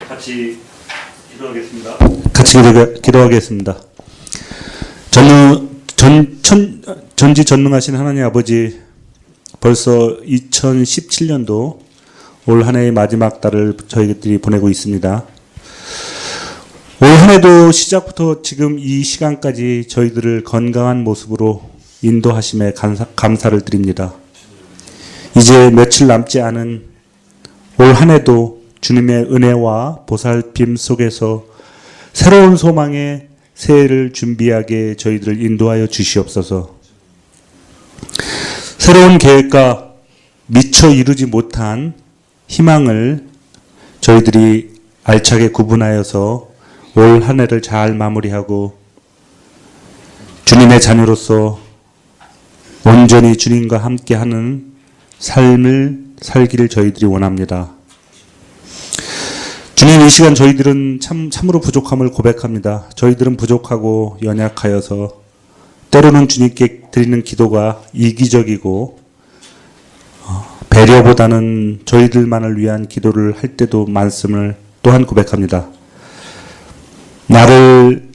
같이 기도하겠습니다. 기도하겠습니다. 전지전능하신 하나님 아버지, 벌써 2017년도 올 한 해의 마지막 달을 저희들이 보내고 있습니다. 올 한 해도 시작부터 지금 이 시간까지 저희들을 건강한 모습으로 인도하심에 감사를 드립니다. 이제 며칠 남지 않은 올 한 해도 주님의 은혜와 보살핌 속에서 새로운 소망의 새해를 준비하게 저희들을 인도하여 주시옵소서. 새로운 계획과 미처 이루지 못한 희망을 저희들이 알차게 구분하여서 올 한 해를 잘 마무리하고 주님의 자녀로서 온전히 주님과 함께하는 삶을 살기를 저희들이 원합니다. 주님, 이 시간 저희들은 참으로 부족함을 고백합니다. 저희들은 부족하고 연약하여서 때로는 주님께 드리는 기도가 이기적이고 배려보다는 저희들만을 위한 기도를 할 때도 많음을 또한 고백합니다.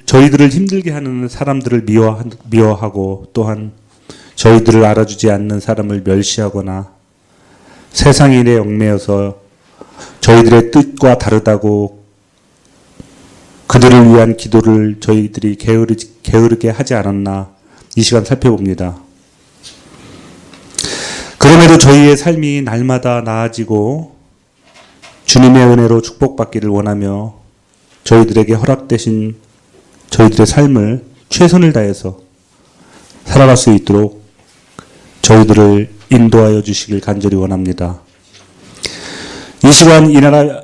저희들을 힘들게 하는 사람들을 미워하고 또한 저희들을 알아주지 않는 사람을 멸시하거나 세상 일에 얽매여서 저희들의 뜻과 다르다고 그들을 위한 기도를 저희들이 게으르게 하지 않았나 이 시간 살펴봅니다. 그럼에도 저희의 삶이 날마다 나아지고 주님의 은혜로 축복받기를 원하며 저희들에게 허락되신 저희들의 삶을 최선을 다해서 살아갈 수 있도록 저희들을 인도하여 주시길 간절히 원합니다. 이 시간 이 나라,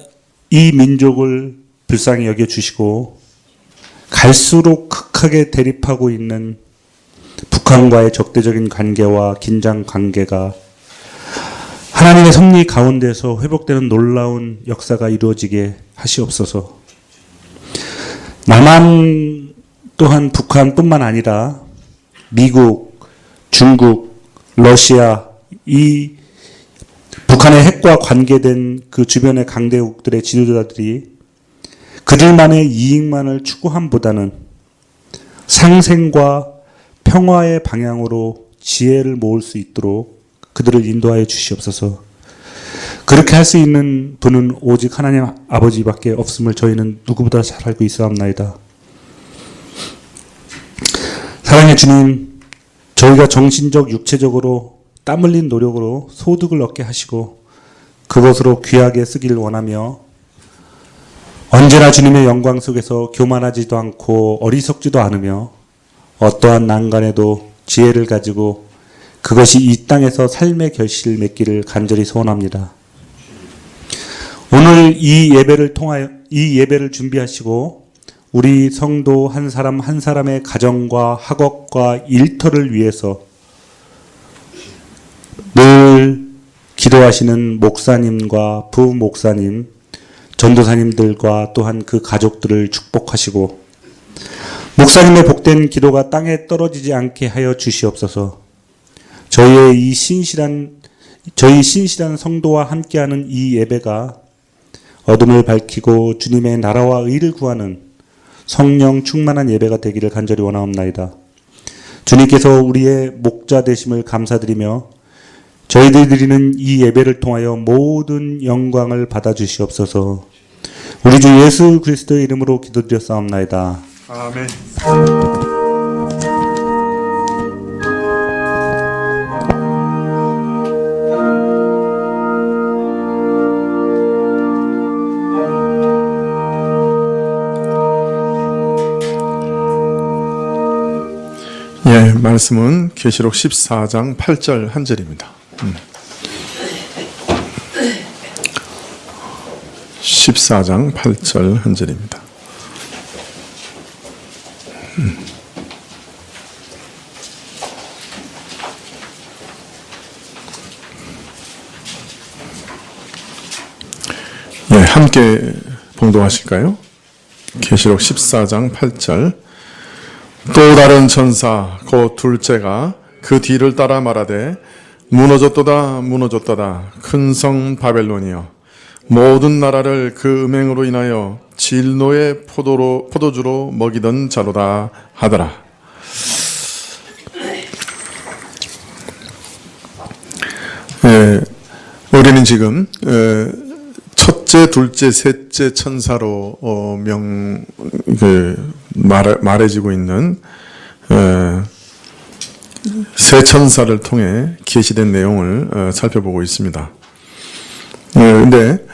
이 민족을 불쌍히 여겨주시고 갈수록 극하게 대립하고 있는 북한과의 적대적인 관계와 긴장 관계가 하나님의 섭리 가운데서 회복되는 놀라운 역사가 이루어지게 하시옵소서. 남한 또한 북한뿐만 아니라 미국, 중국, 러시아, 이 북한의 핵과 관계된 그 주변의 강대국들의 지도자들이 그들만의 이익만을 추구함보다는 상생과 평화의 방향으로 지혜를 모을 수 있도록 그들을 인도하여 주시옵소서. 그렇게 할 수 있는 분은 오직 하나님 아버지밖에 없음을 저희는 누구보다 잘 알고 있사옵나이다. 사랑의 주님, 저희가 정신적, 육체적으로 땀 흘린 노력으로 소득을 얻게 하시고 그것으로 귀하게 쓰기를 원하며 언제나 주님의 영광 속에서 교만하지도 않고 어리석지도 않으며 어떠한 난간에도 지혜를 가지고 그것이 이 땅에서 삶의 결실을 맺기를 간절히 소원합니다. 오늘 이 예배를 준비하시고 우리 성도 한 사람 한 사람의 가정과 학업과 일터를 위해서 늘 기도하시는 목사님과 부목사님, 전도사님들과 또한 그 가족들을 축복하시고 목사님의 복된 기도가 땅에 떨어지지 않게 하여 주시옵소서. 저희 신실한 성도와 함께하는 이 예배가 어둠을 밝히고 주님의 나라와 의를 구하는 성령 충만한 예배가 되기를 간절히 원하옵나이다. 주님께서 우리의 목자 되심을 감사드리며 저희들이 드리는 이 예배를 통하여 모든 영광을 받아주시옵소서. 우리 주 예수 그리스도의 이름으로 기도드렸사옵나이다. 아멘. 예, 말씀은 계시록 14장 8절 한 절입니다. 14장 8절 한 절입니다. 예, 함께 봉독하실까요? 계시록 14장 8절. 또 다른 천사 곧 둘째가 그 뒤를 따라 말하되 무너졌도다 무너졌도다 큰 성 바벨론이여 모든 나라를 그 음행으로 인하여 진노의 포도주로 먹이던 자로다 하더라. 우리는 지금 첫째, 둘째, 셋째 천사로 말해지고 있는 세 천사를 통해 계시된 내용을 살펴보고 있습니다. 근데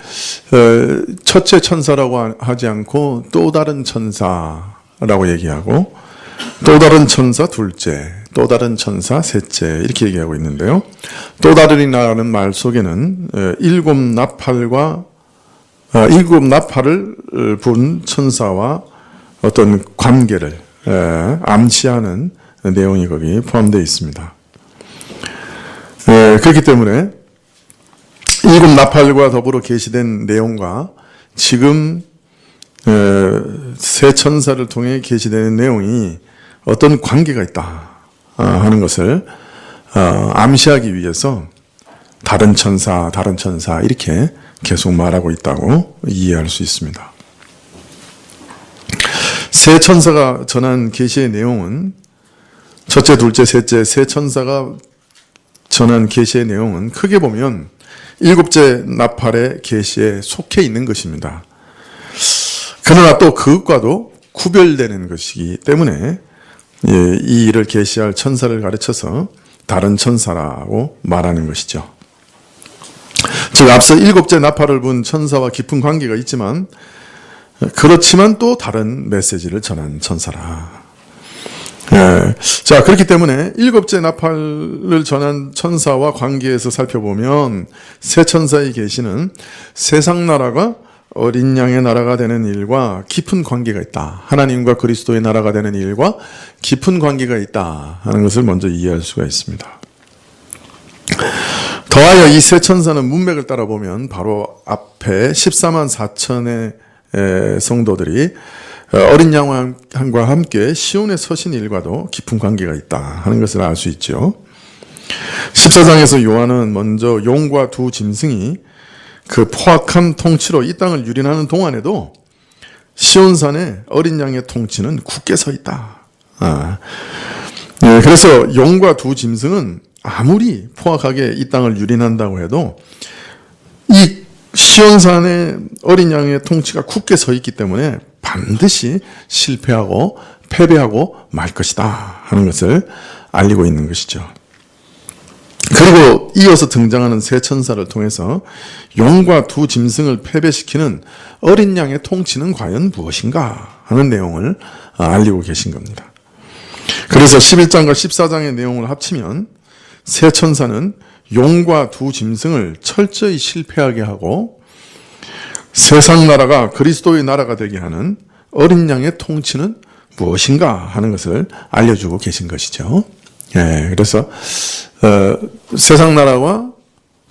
첫째 천사라고 하지 않고 또 다른 천사라고 얘기하고 또 다른 천사 둘째, 또 다른 천사 셋째 이렇게 얘기하고 있는데요. 또 다른이라는 말 속에는 일곱 나팔을 분 천사와 어떤 관계를 암시하는 내용이 거기 포함되어 있습니다. 그렇기 때문에 일곱 나팔과 더불어 계시된 내용과 지금 세 천사를 통해 계시되는 내용이 어떤 관계가 있다 하는 것을 암시하기 위해서 다른 천사 이렇게 계속 말하고 있다고 이해할 수 있습니다. 세 천사가 전한 계시의 내용은 첫째, 둘째, 셋째 세 천사가 전한 계시의 내용은 크게 보면 일곱째 나팔의 계시에 속해 있는 것입니다. 그러나 또 그것과도 구별되는 것이기 때문에 이 일을 계시할 천사를 가르쳐서 다른 천사라고 말하는 것이죠. 즉 앞서 일곱째 나팔을 분 천사와 깊은 관계가 있지만 그렇지만 또 다른 메시지를 전한 천사라. 자, 그렇기 때문에 일곱째 나팔을 전한 천사와 관계에서 살펴보면 세 천사의 계시는 세상 나라가 어린 양의 나라가 되는 일과 깊은 관계가 있다. 하나님과 그리스도의 나라가 되는 일과 깊은 관계가 있다 하는 것을 먼저 이해할 수가 있습니다. 더하여 이 세 천사는 문맥을 따라 보면 바로 앞에 14만 4천의 성도들이 어린 양과 함께 시온에 서신 일과도 깊은 관계가 있다 하는 것을 알 수 있죠. 14장에서 요한은 먼저 용과 두 짐승이 그 포악한 통치로 이 땅을 유린하는 동안에도 시온산에 어린 양의 통치는 굳게 서 있다. 그래서 용과 두 짐승은 아무리 포악하게 이 땅을 유린한다고 해도 이 시온산에 어린 양의 통치가 굳게 서 있기 때문에 반드시 실패하고 패배하고 말 것이다 하는 것을 알리고 있는 것이죠. 그리고 이어서 등장하는 세 천사를 통해서 용과 두 짐승을 패배시키는 어린 양의 통치는 과연 무엇인가 하는 내용을 알리고 계신 겁니다. 그래서 11장과 14장의 내용을 합치면 세 천사는 용과 두 짐승을 철저히 실패하게 하고 세상 나라가 그리스도의 나라가 되게 하는 어린 양의 통치는 무엇인가 하는 것을 알려주고 계신 것이죠. 그래서 세상 나라와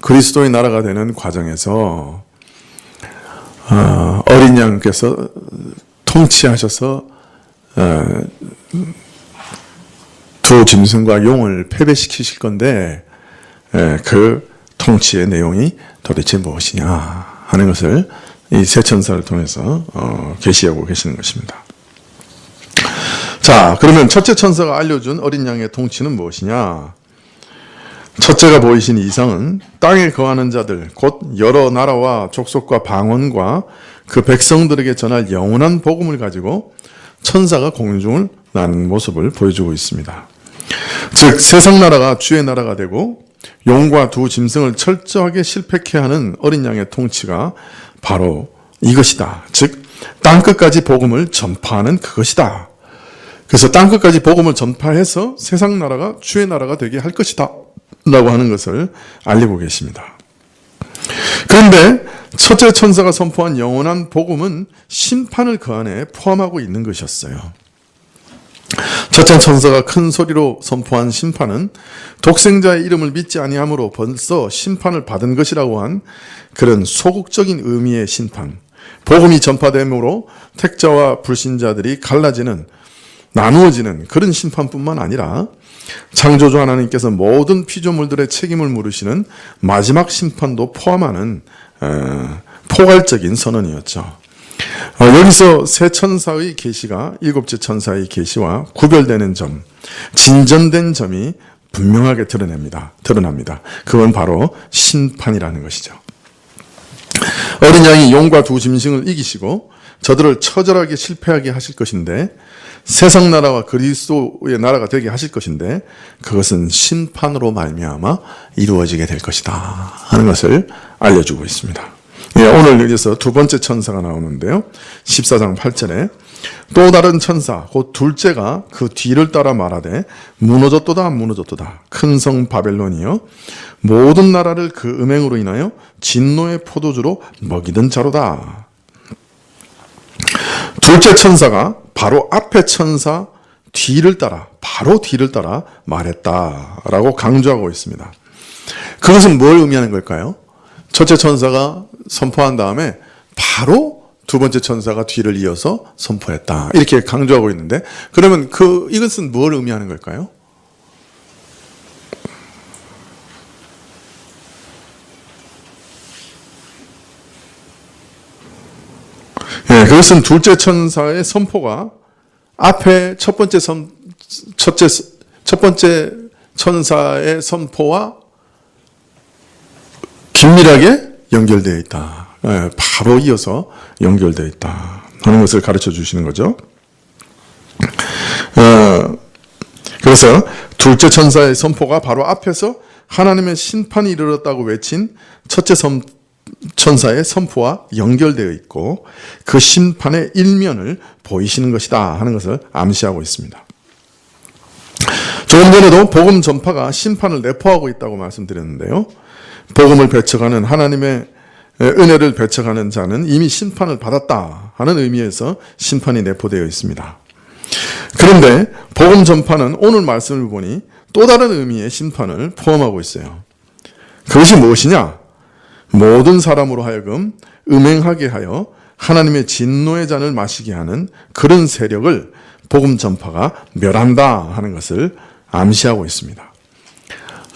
그리스도의 나라가 되는 과정에서 어린 양께서 통치하셔서 두 짐승과 용을 패배시키실 건데 그 통치의 내용이 도대체 무엇이냐 하는 것을 이 세 천사를 통해서 계시하고 계시는 것입니다. 자, 그러면 첫째 천사가 알려준 어린 양의 통치는 무엇이냐? 첫째가 보이신 이상은 땅에 거하는 자들 곧 여러 나라와 족속과 방언과 그 백성들에게 전할 영원한 복음을 가지고 천사가 공중을 나는 모습을 보여주고 있습니다. 즉 세상 나라가 주의 나라가 되고 용과 두 짐승을 철저하게 실패케 하는 어린 양의 통치가 바로 이것이다. 즉 땅끝까지 복음을 전파하는 그것이다. 그래서 땅끝까지 복음을 전파해서 세상 나라가 주의 나라가 되게 할 것이다 라고 하는 것을 알리고 계십니다. 그런데 첫째 천사가 선포한 영원한 복음은 심판을 그 안에 포함하고 있는 것이었어요. 첫째 천사가 큰 소리로 선포한 심판은 독생자의 이름을 믿지 아니함으로 벌써 심판을 받은 것이라고 한 그런 소극적인 의미의 심판, 복음이 전파됨으로 택자와 불신자들이 갈라지는 나누어지는 그런 심판뿐만 아니라 창조주 하나님께서 모든 피조물들의 책임을 물으시는 마지막 심판도 포함하는 포괄적인 선언이었죠. 여기서 세 천사의 계시가 일곱째 천사의 계시와 구별되는 점, 진전된 점이 분명하게 드러납니다. 그건 바로 심판이라는 것이죠. 어린 양이 용과 두 짐승을 이기시고 저들을 처절하게 실패하게 하실 것인데, 세상 나라와 그리스도의 나라가 되게 하실 것인데, 그것은 심판으로 말미암아 이루어지게 될 것이다 하는 것을 알려주고 있습니다. 오늘 여기서 두 번째 천사가 나오는데요. 14장 8절에 또 다른 천사 곧 둘째가 그 뒤를 따라 말하되 무너졌도다 큰 성 바벨론이여 모든 나라를 그 음행으로 인하여 진노의 포도주로 먹이던 자로다. 둘째 천사가 바로 앞에 천사 바로 뒤를 따라 말했다라고 강조하고 있습니다. 그것은 뭘 의미하는 걸까요? 첫째 천사가 선포한 다음에 바로 두 번째 천사가 뒤를 이어서 선포했다, 이렇게 강조하고 있는데, 그러면 이것은 뭘 의미하는 걸까요? 그것은 둘째 천사의 선포가 앞에 첫 번째 천사의 선포와 긴밀하게 연결되어 있다. 바로 이어서 연결되어 있다 하는 것을 가르쳐 주시는 거죠. 그래서 둘째 천사의 선포가 바로 앞에서 하나님의 심판이 이르렀다고 외친 첫째 천사의 선포와 연결되어 있고, 그 심판의 일면을 보이시는 것이다 하는 것을 암시하고 있습니다. 조금 전에도 복음 전파가 심판을 내포하고 있다고 말씀드렸는데요. 복음을 배척하는, 하나님의 은혜를 배척하는 자는 이미 심판을 받았다 하는 의미에서 심판이 내포되어 있습니다. 그런데 복음 전파는 오늘 말씀을 보니 또 다른 의미의 심판을 포함하고 있어요. 그것이 무엇이냐? 모든 사람으로 하여금 음행하게 하여 하나님의 진노의 잔을 마시게 하는 그런 세력을 복음 전파가 멸한다 하는 것을 암시하고 있습니다.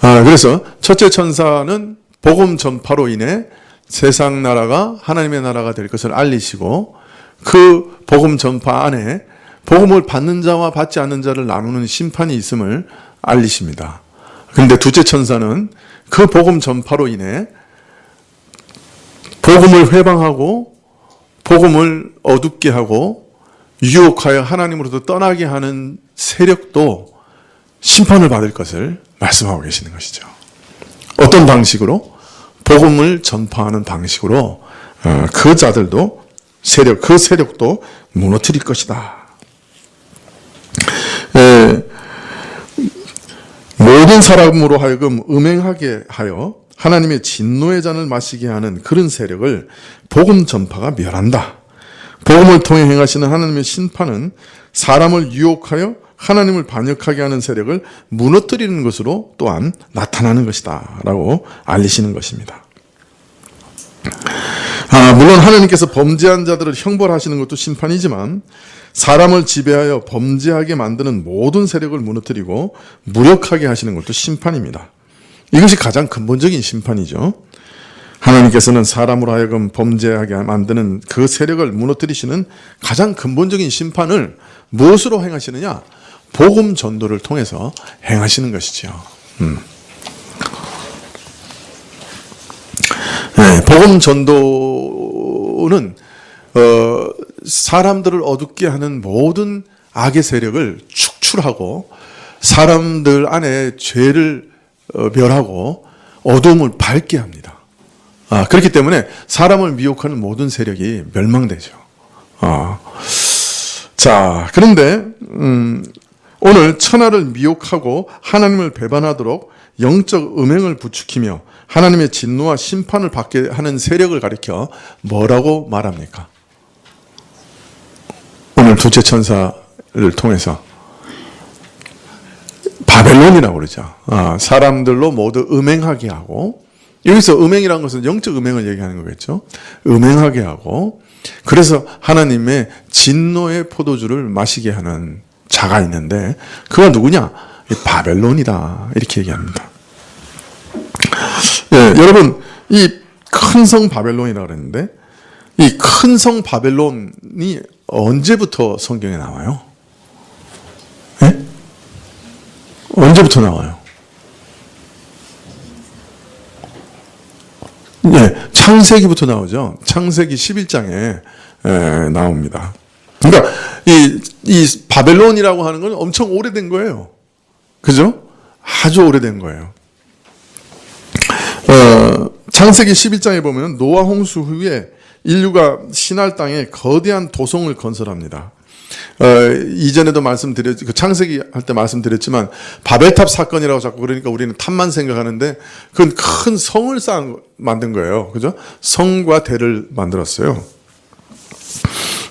그래서 첫째 천사는 복음 전파로 인해 세상 나라가 하나님의 나라가 될 것을 알리시고, 그 복음 전파 안에 복음을 받는 자와 받지 않는 자를 나누는 심판이 있음을 알리십니다. 그런데 둘째 천사는 그 복음 전파로 인해 복음을 회방하고 복음을 어둡게 하고 유혹하여 하나님으로부터 떠나게 하는 세력도 심판을 받을 것을 말씀하고 계시는 것이죠. 어떤 방식으로? 복음을 전파하는 방식으로 그 자들도 그 세력도 무너뜨릴 것이다. 모든 사람으로 하여금 음행하게 하여 하나님의 진노의 잔을 마시게 하는 그런 세력을 복음 전파가 멸한다. 복음을 통해 행하시는 하나님의 심판은 사람을 유혹하여 하나님을 반역하게 하는 세력을 무너뜨리는 것으로 또한 나타나는 것이다 라고 알리시는 것입니다. 물론 하나님께서 범죄한 자들을 형벌하시는 것도 심판이지만, 사람을 지배하여 범죄하게 만드는 모든 세력을 무너뜨리고 무력하게 하시는 것도 심판입니다. 이것이 가장 근본적인 심판이죠. 하나님께서는 사람으로 하여금 범죄하게 만드는 그 세력을 무너뜨리시는 가장 근본적인 심판을 무엇으로 행하시느냐? 복음 전도를 통해서 행하시는 것이죠. 복음 전도는 사람들을 어둡게 하는 모든 악의 세력을 축출하고 사람들 안에 죄를 멸하고 어두움을 밝게 합니다. 그렇기 때문에 사람을 미혹하는 모든 세력이 멸망되죠. 자, 그런데 오늘 천하를 미혹하고 하나님을 배반하도록 영적 음행을 부추기며 하나님의 진노와 심판을 받게 하는 세력을 가리켜 뭐라고 말합니까? 오늘 둘째 천사를 통해서 바벨론이라고 그러죠. 사람들로 모두 음행하게 하고, 여기서 음행이라는 것은 영적 음행을 얘기하는 거겠죠. 음행하게 하고, 그래서 하나님의 진노의 포도주를 마시게 하는 자가 있는데, 그가 누구냐? 바벨론이다, 이렇게 얘기합니다. 여러분, 이 큰 성 바벨론이라고 그랬는데, 이 큰 성 바벨론이 언제부터 성경에 나와요? 예? 언제부터 나와요? 예, 창세기부터 나오죠. 창세기 11장에 나옵니다. 그러니까 이 바벨론이라고 하는 건 엄청 오래된 거예요. 그죠? 아주 오래된 거예요. 창세기 11장에 보면 노아 홍수 후에 인류가 시날 땅에 거대한 도성을 건설합니다. 이전에도 말씀드렸, 그 창세기 할 때 말씀드렸지만 바벨탑 사건이라고 자꾸 그러니까 우리는 탑만 생각하는데 그건 큰 성을 만든 거예요. 그죠? 성과 대를 만들었어요.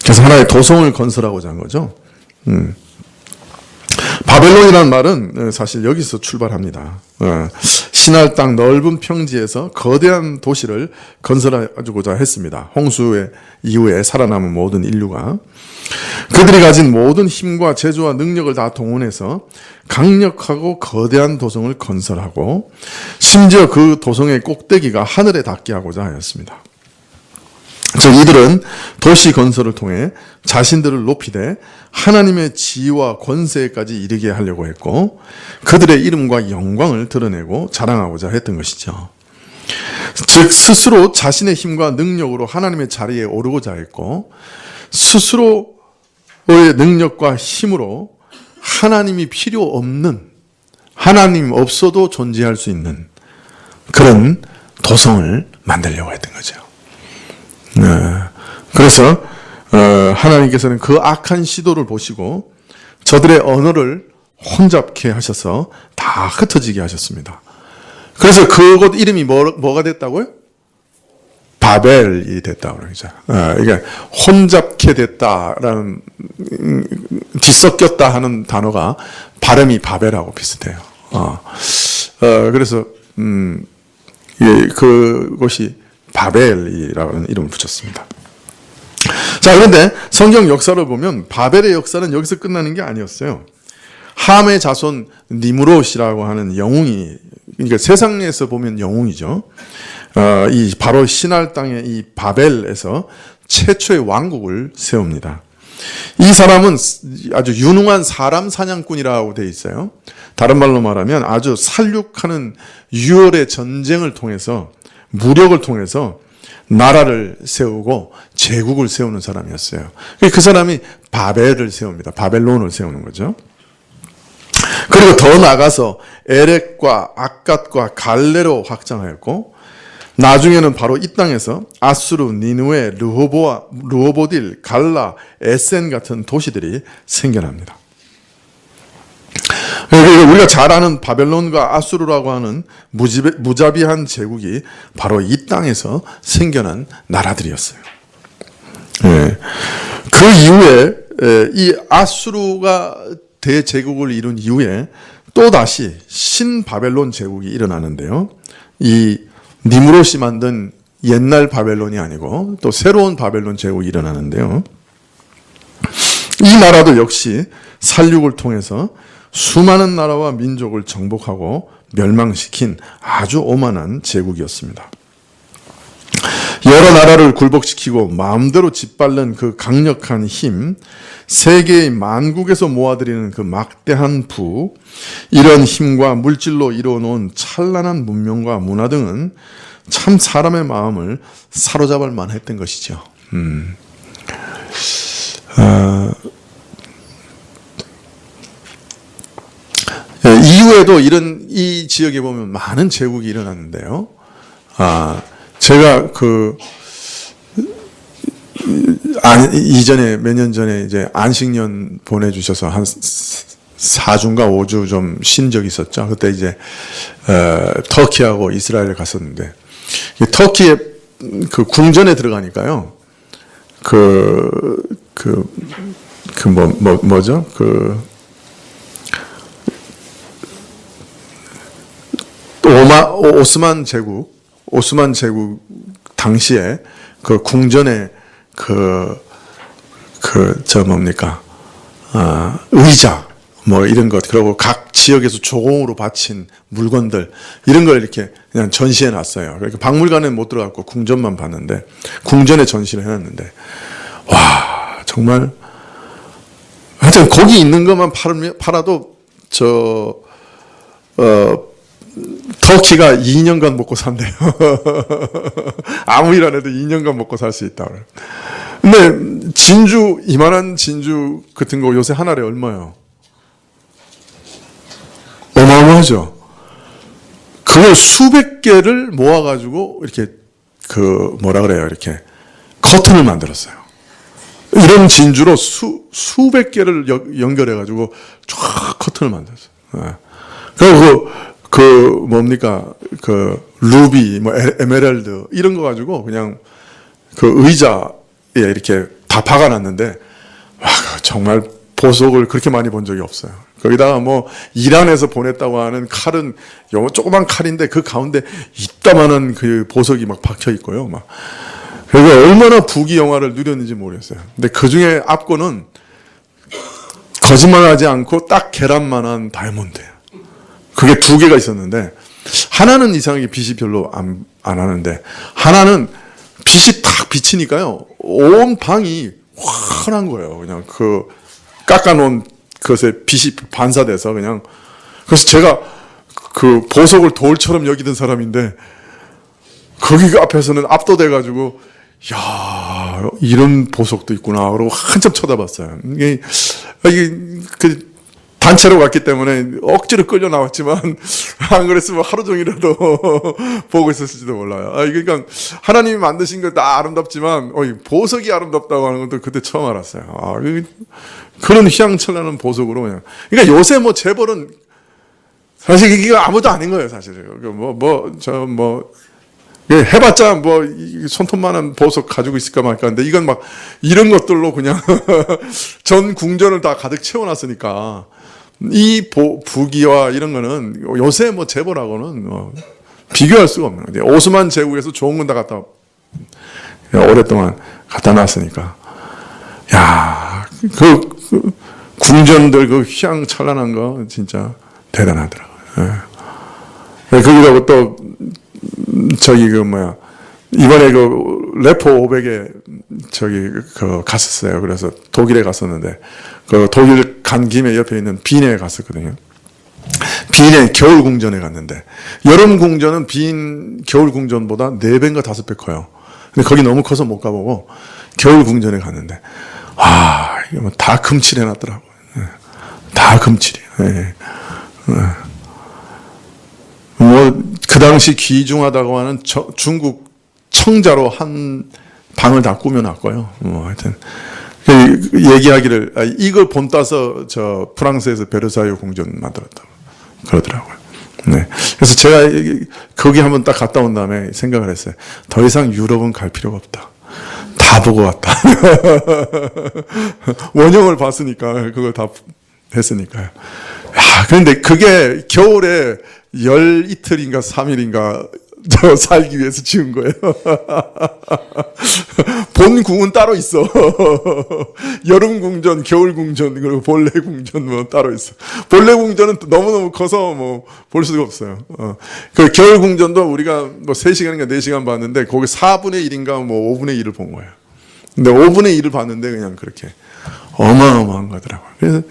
그래서 하나의 도성을 건설하고자 한 거죠. 바벨론이라는 말은 사실 여기서 출발합니다. 시날 땅 넓은 평지에서 거대한 도시를 건설하고자 했습니다. 홍수 이후에 살아남은 모든 인류가 그들이 가진 모든 힘과 재주와 능력을 다 동원해서 강력하고 거대한 도성을 건설하고 심지어 그 도성의 꼭대기가 하늘에 닿게 하고자 하였습니다. 즉 이들은 도시 건설을 통해 자신들을 높이되 하나님의 지위와 권세까지 이르게 하려고 했고 그들의 이름과 영광을 드러내고 자랑하고자 했던 것이죠. 즉 스스로 자신의 힘과 능력으로 하나님의 자리에 오르고자 했고 스스로의 능력과 힘으로 하나님이 필요 없는, 하나님 없어도 존재할 수 있는 그런 도성을 만들려고 했던 거죠. 그래서 하나님께서는 그 악한 시도를 보시고 저들의 언어를 혼잡케 하셔서 다 흩어지게 하셨습니다. 그래서 그곳 이름이 뭐가 됐다고요? 바벨이 됐다고 그러죠. 이게 혼잡케 됐다라는 뒤섞였다 하는 단어가 발음이 바벨하고 비슷해요. 그래서 그것이 바벨이라는 이름을 붙였습니다. 자, 그런데 성경 역사를 보면 바벨의 역사는 여기서 끝나는 게 아니었어요. 함의 자손 니므롯이라고 하는 영웅이, 그러니까 세상에서 보면 영웅이죠. 이 바로 시날 땅의 이 바벨에서 최초의 왕국을 세웁니다. 이 사람은 아주 유능한 사람 사냥꾼이라고 되어 있어요. 다른 말로 말하면 아주 살육하는 유월의 전쟁을 통해서 무력을 통해서 나라를 세우고 제국을 세우는 사람이었어요. 그 사람이 바벨을 세웁니다. 바벨론을 세우는 거죠. 그리고 더 나아가서 에렉과 악갓과 갈레로 확장하였고 나중에는 바로 이 땅에서 아수르, 니느웨, 르호보딜, 갈라, 에센 같은 도시들이 생겨납니다. 우리가 잘 아는 바벨론과 아수르라고 하는 무자비한 제국이 바로 이 땅에서 생겨난 나라들이었어요. 그 이후에 이 아수르가 대제국을 이룬 이후에 또다시 신바벨론 제국이 일어나는데요. 이 니므롯이 만든 옛날 바벨론이 아니고 또 새로운 바벨론 제국이 일어나는데요. 이 나라도 역시 살육을 통해서 수많은 나라와 민족을 정복하고 멸망시킨 아주 오만한 제국이었습니다. 여러 나라를 굴복시키고 마음대로 짓밟는 그 강력한 힘, 세계의 만국에서 모아들이는 그 막대한 부, 이런 힘과 물질로 이루어놓은 찬란한 문명과 문화 등은 참 사람의 마음을 사로잡을 만했던 것이죠. 이후에도 이 지역에 보면 많은 제국이 일어났는데요. 제가 이전에 몇 년 전에 이제 안식년 보내주셔서 한 4주인가 5주 좀 쉰 적이 있었죠. 그때 이제 터키하고 이스라엘을 갔었는데 터키에 그 궁전에 들어가니까요. 뭐죠? 오스만 제국 당시에 그 궁전에 의자, 뭐 이런 것, 그리고 각 지역에서 조공으로 바친 물건들, 이런 걸 이렇게 그냥 전시해 놨어요. 그러니까 박물관에 못 들어갔고 궁전만 봤는데, 궁전에 전시를 해놨는데, 와, 정말, 하여튼 거기 있는 것만 팔아도, 터키가 2년간 먹고 산대요. 아무 일 안 해도 2년간 먹고 살 수 있다. 근데 진주, 이만한 진주 같은 거 요새 한 알에 얼마예요? 어마어마하죠. 그걸 수백 개를 모아가지고 이렇게 뭐라 그래요? 이렇게 커튼을 만들었어요. 이런 진주로 수백 개를 연결해가지고 쫙 커튼을 만들었어요. 네. 그리고 뭡니까? 루비, 뭐 에메랄드 이런 거 가지고 그냥 의자에 이렇게 다 박아놨는데, 와, 정말 보석을 그렇게 많이 본 적이 없어요. 거기다가 뭐 이란에서 보냈다고 하는 칼은 조그만 칼인데 그 가운데 이따만한 보석이 막 박혀 있고요. 막. 그래서 얼마나 부귀 영화를 누렸는지 모르겠어요. 근데 그 중에 앞거는 거짓말하지 않고 딱 계란만한 다이아몬드예요. 그게 2개가 있었는데, 하나는 이상하게 빛이 별로 안 하는데, 하나는 빛이 탁 비치니까요, 온 방이 환한 거예요. 그냥 깎아놓은 것에 빛이 반사돼서 그냥. 그래서 제가 보석을 돌처럼 여기던 사람인데, 거기 앞에서는 압도돼가지고, 야, 이런 보석도 있구나. 그러고 한참 쳐다봤어요. 이게 단체로 갔기 때문에 억지로 끌려 나왔지만, 안 그랬으면 하루 종일이라도 보고 있었을지도 몰라요. 그러니까 하나님이 만드신 거 다 아름답지만, 보석이 아름답다고 하는 것도 그때 처음 알았어요. 그런 휘황찬란한 보석으로 그냥. 그러니까 요새 뭐 재벌은 사실 이게 아무도 아닌 거예요, 사실. 해봤자 뭐 손톱만한 보석 가지고 있을까 말까 하는데, 이건 막 이런 것들로 그냥 전 궁전을 다 가득 채워놨으니까, 이 부귀와 이런 거는 요새 뭐 재벌하고는 비교할 수가 없는 거예요. 오스만 제국에서 좋은 건 다 오랫동안 갖다 놨으니까. 야, 궁전들 휘황찬란한 거 진짜 대단하더라고요. 예. 거기다가 또 이번에 레포 500에 갔었어요. 그래서 독일에 갔었는데, 독일 간 김에 옆에 있는 빈에 갔었거든요. 빈에 겨울 궁전에 갔는데, 여름 궁전은 빈 겨울 궁전보다 4배인가 5배 커요. 근데 거기 너무 커서 못 가보고, 겨울 궁전에 갔는데, 이거 뭐 다 금칠해 놨더라고요. 다 금칠이에요. 예. 그 당시 귀중하다고 하는 중국 청자로 한 방을 다 꾸며놨고요. 하여튼 얘기하기를, 이걸 본따서 프랑스에서 베르사유 궁전 만들었다고 그러더라고요. 네. 그래서 제가 거기 한번 딱 갔다 온 다음에 생각을 했어요. 더 이상 유럽은 갈 필요가 없다. 다 보고 왔다. 원형을 봤으니까, 그걸 다 했으니까요. 그런데 그게 겨울에 이틀인가 3일인가 살기 위해서 지은 거예요. 본 궁은 따로 있어. 여름 궁전, 겨울 궁전, 그리고 본래 궁전 뭐 따로 있어. 본래 궁전은 너무너무 커서 뭐 볼 수가 없어요. 그 겨울 궁전도 우리가 뭐 3시간인가 4시간 봤는데, 거기 4분의 1인가 뭐 5분의 1을 본 거예요. 근데 5분의 1을 봤는데 그냥 그렇게 어마어마한 거더라고요. 그래서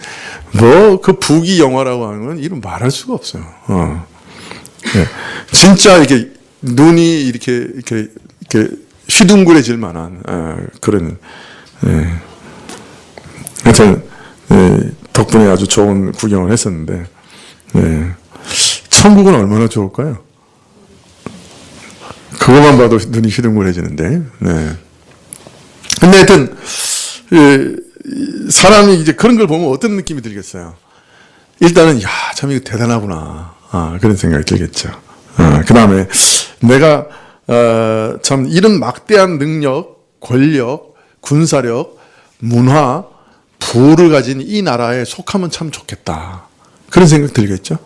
뭐 그 부귀 영화라고 하는 건 이름 말할 수가 없어요. 네. 진짜 이렇게 눈이 이렇게 휘둥그레질 만한 그런. 하여튼 덕분에 아주 좋은 구경을 했었는데, 천국은 얼마나 좋을까요? 그것만 봐도 눈이 휘둥그레지는데. 근데 하여튼 사람이 이제 그런 걸 보면 어떤 느낌이 들겠어요? 일단은 참 이거 대단하구나. 그런 생각이 들겠죠. 그 다음에 내가 참 이런 막대한 능력, 권력, 군사력, 문화, 부를 가진 이 나라에 속하면 참 좋겠다. 그런 생각 들겠죠.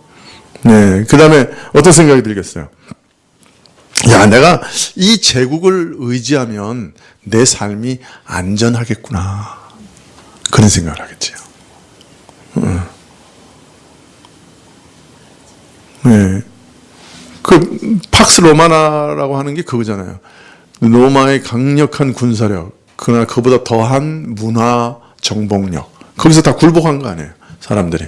네. 그 다음에 어떤 생각이 들겠어요? 내가 이 제국을 의지하면 내 삶이 안전하겠구나. 그런 생각을 하겠지요. 네. 그 팍스 로마나라고 하는 게 그거잖아요. 로마의 강력한 군사력, 그러나 그보다 더한 문화 정복력. 거기서 다 굴복한 거 아니에요, 사람들이.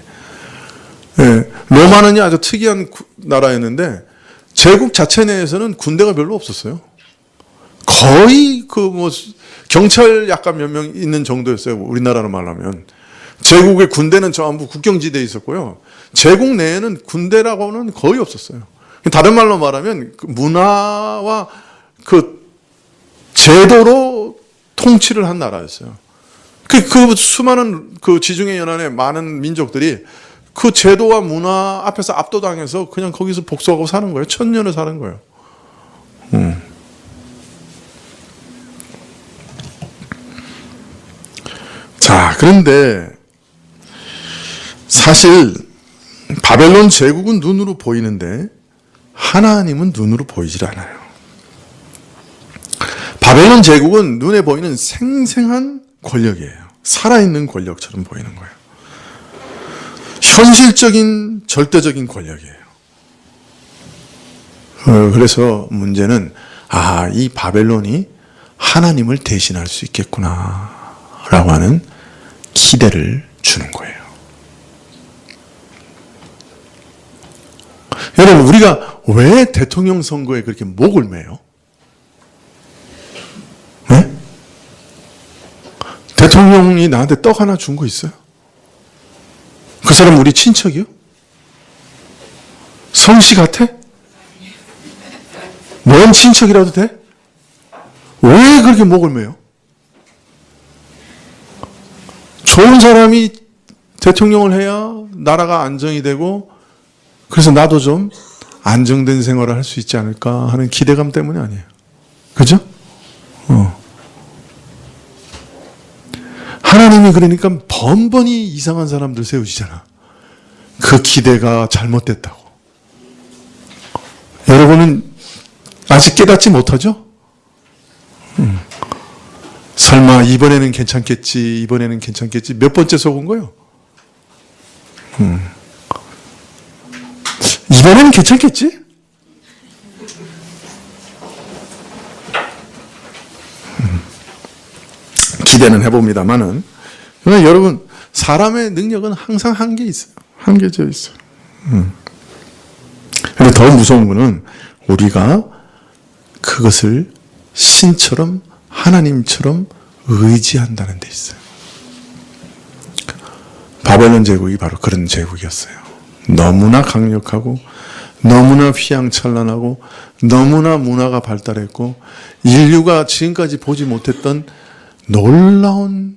네. 로마는 아주 특이한 나라였는데 제국 자체 내에서는 군대가 별로 없었어요. 거의 그 뭐 경찰 약간 몇 명 있는 정도였어요. 우리나라로 말하면. 제국의 군대는 전부 국경지대에 있었고요. 제국 내에는 군대라고는 거의 없었어요. 다른 말로 말하면 그 문화와 그 제도로 통치를 한 나라였어요. 그 수많은 그 지중해 연안의 많은 민족들이 그 제도와 문화 앞에서 압도당해서 그냥 거기서 복수하고 사는 거예요. 1000년을 사는 거예요. 자, 그런데 사실 바벨론 제국은 눈으로 보이는데 하나님은 눈으로 보이질 않아요. 바벨론 제국은 눈에 보이는 생생한 권력이에요. 살아있는 권력처럼 보이는 거예요. 현실적인 절대적인 권력이에요. 그래서 문제는 이 바벨론이 하나님을 대신할 수 있겠구나 라고 하는 기대를 주는 거예요. 여러분, 우리가 왜 대통령 선거에 그렇게 목을 매요? 네? 대통령이 나한테 떡 하나 준 거 있어요? 그 사람 우리 친척이요? 성씨 같아? 뭔 친척이라도 돼? 왜 그렇게 목을 매요? 좋은 사람이 대통령을 해야 나라가 안정이 되고 그래서 나도 좀 안정된 생활을 할 수 있지 않을까 하는 기대감 때문이 아니에요. 그죠? 하나님이 그러니까 번번이 이상한 사람들 세우시잖아. 그 기대가 잘못됐다고. 여러분은 아직 깨닫지 못하죠? 설마 이번에는 괜찮겠지, 이번에는 괜찮겠지. 몇 번째 속은 거예요? 이번에는 괜찮겠지? 기대는 해봅니다만은. 그러나 여러분, 사람의 능력은 항상 한계 있어요. 한계져 있어요. 그런데 더 무서운 거는 우리가 그것을 신처럼 하나님처럼 의지한다는 데 있어요. 바벨론 제국이 바로 그런 제국이었어요. 너무나 강력하고 너무나 휘황찬란하고 너무나 문화가 발달했고 인류가 지금까지 보지 못했던 놀라운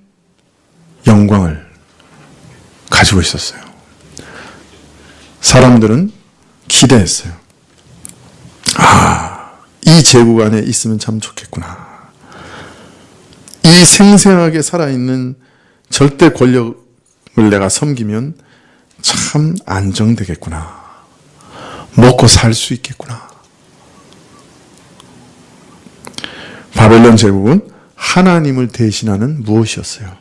영광을 가지고 있었어요. 사람들은 기대했어요. 이 제국 안에 있으면 참 좋겠구나. 이 생생하게 살아있는 절대 권력을 내가 섬기면 참 안정되겠구나. 먹고 살 수 있겠구나. 바벨론 제국은 하나님을 대신하는 무엇이었어요?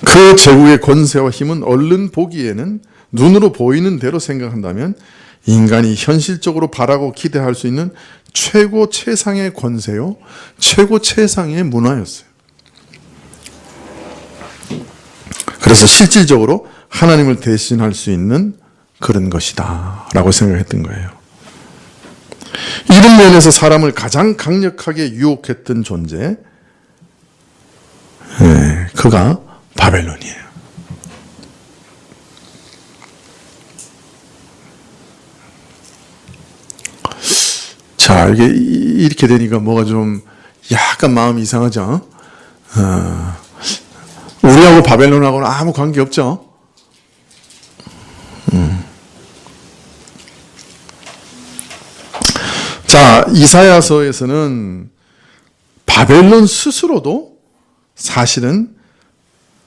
그 제국의 권세와 힘은 얼른 보기에는 눈으로 보이는 대로 생각한다면 인간이 현실적으로 바라고 기대할 수 있는 최고 최상의 권세요, 최고 최상의 문화였어요. 그래서 실질적으로 하나님을 대신할 수 있는 그런 것이다 라고 생각했던 거예요. 이런 면에서 사람을 가장 강력하게 유혹했던 존재, 그가 바벨론이에요. 자, 이게 이렇게 되니까 뭐가 좀 약간 마음이 이상하죠? 우리하고 바벨론하고는 아무 관계 없죠? 자, 이사야서에서는 바벨론 스스로도 사실은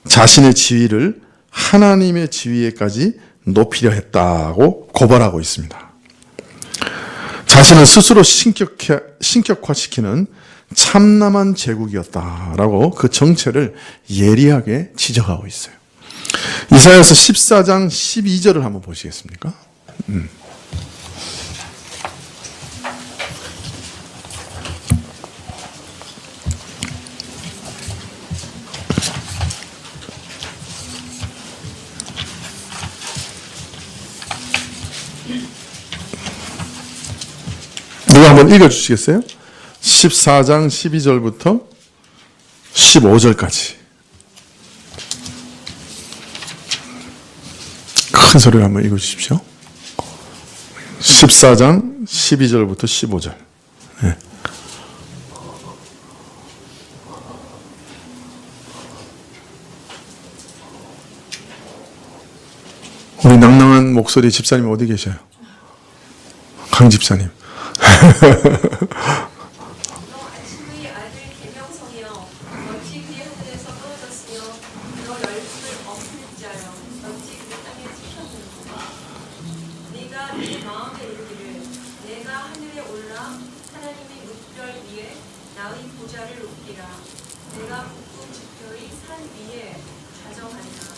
자신의 지위를 하나님의 지위에까지 높이려 했다고 고발하고 있습니다. 자신을 스스로 신격화시키는 참남한 제국이었다라고 그 정체를 예리하게 지적하고 있어요. 이사야서 14장 12절을 한번 보시겠습니까? 누가 한번 읽어주시겠어요? 14장 12절부터 15절까지. 큰 소리로 한번 읽어주십시오. 14장 12절부터 15절. 네. 우리 낭낭한 목소리 집사님 어디 계셔요? 강 집사님. 아침의 아들 계명성이여 어찌 그의 하늘에서 떨어졌으며 너 열심을 엎는 자여 어찌 그 땅에 지켰느냐 네가 네 마음에 이르기를 내가 하늘에 올라 하나님의 뭇별 위에 나의 보좌를 높이라 내가 북극 지표의 산 위에 좌정하리라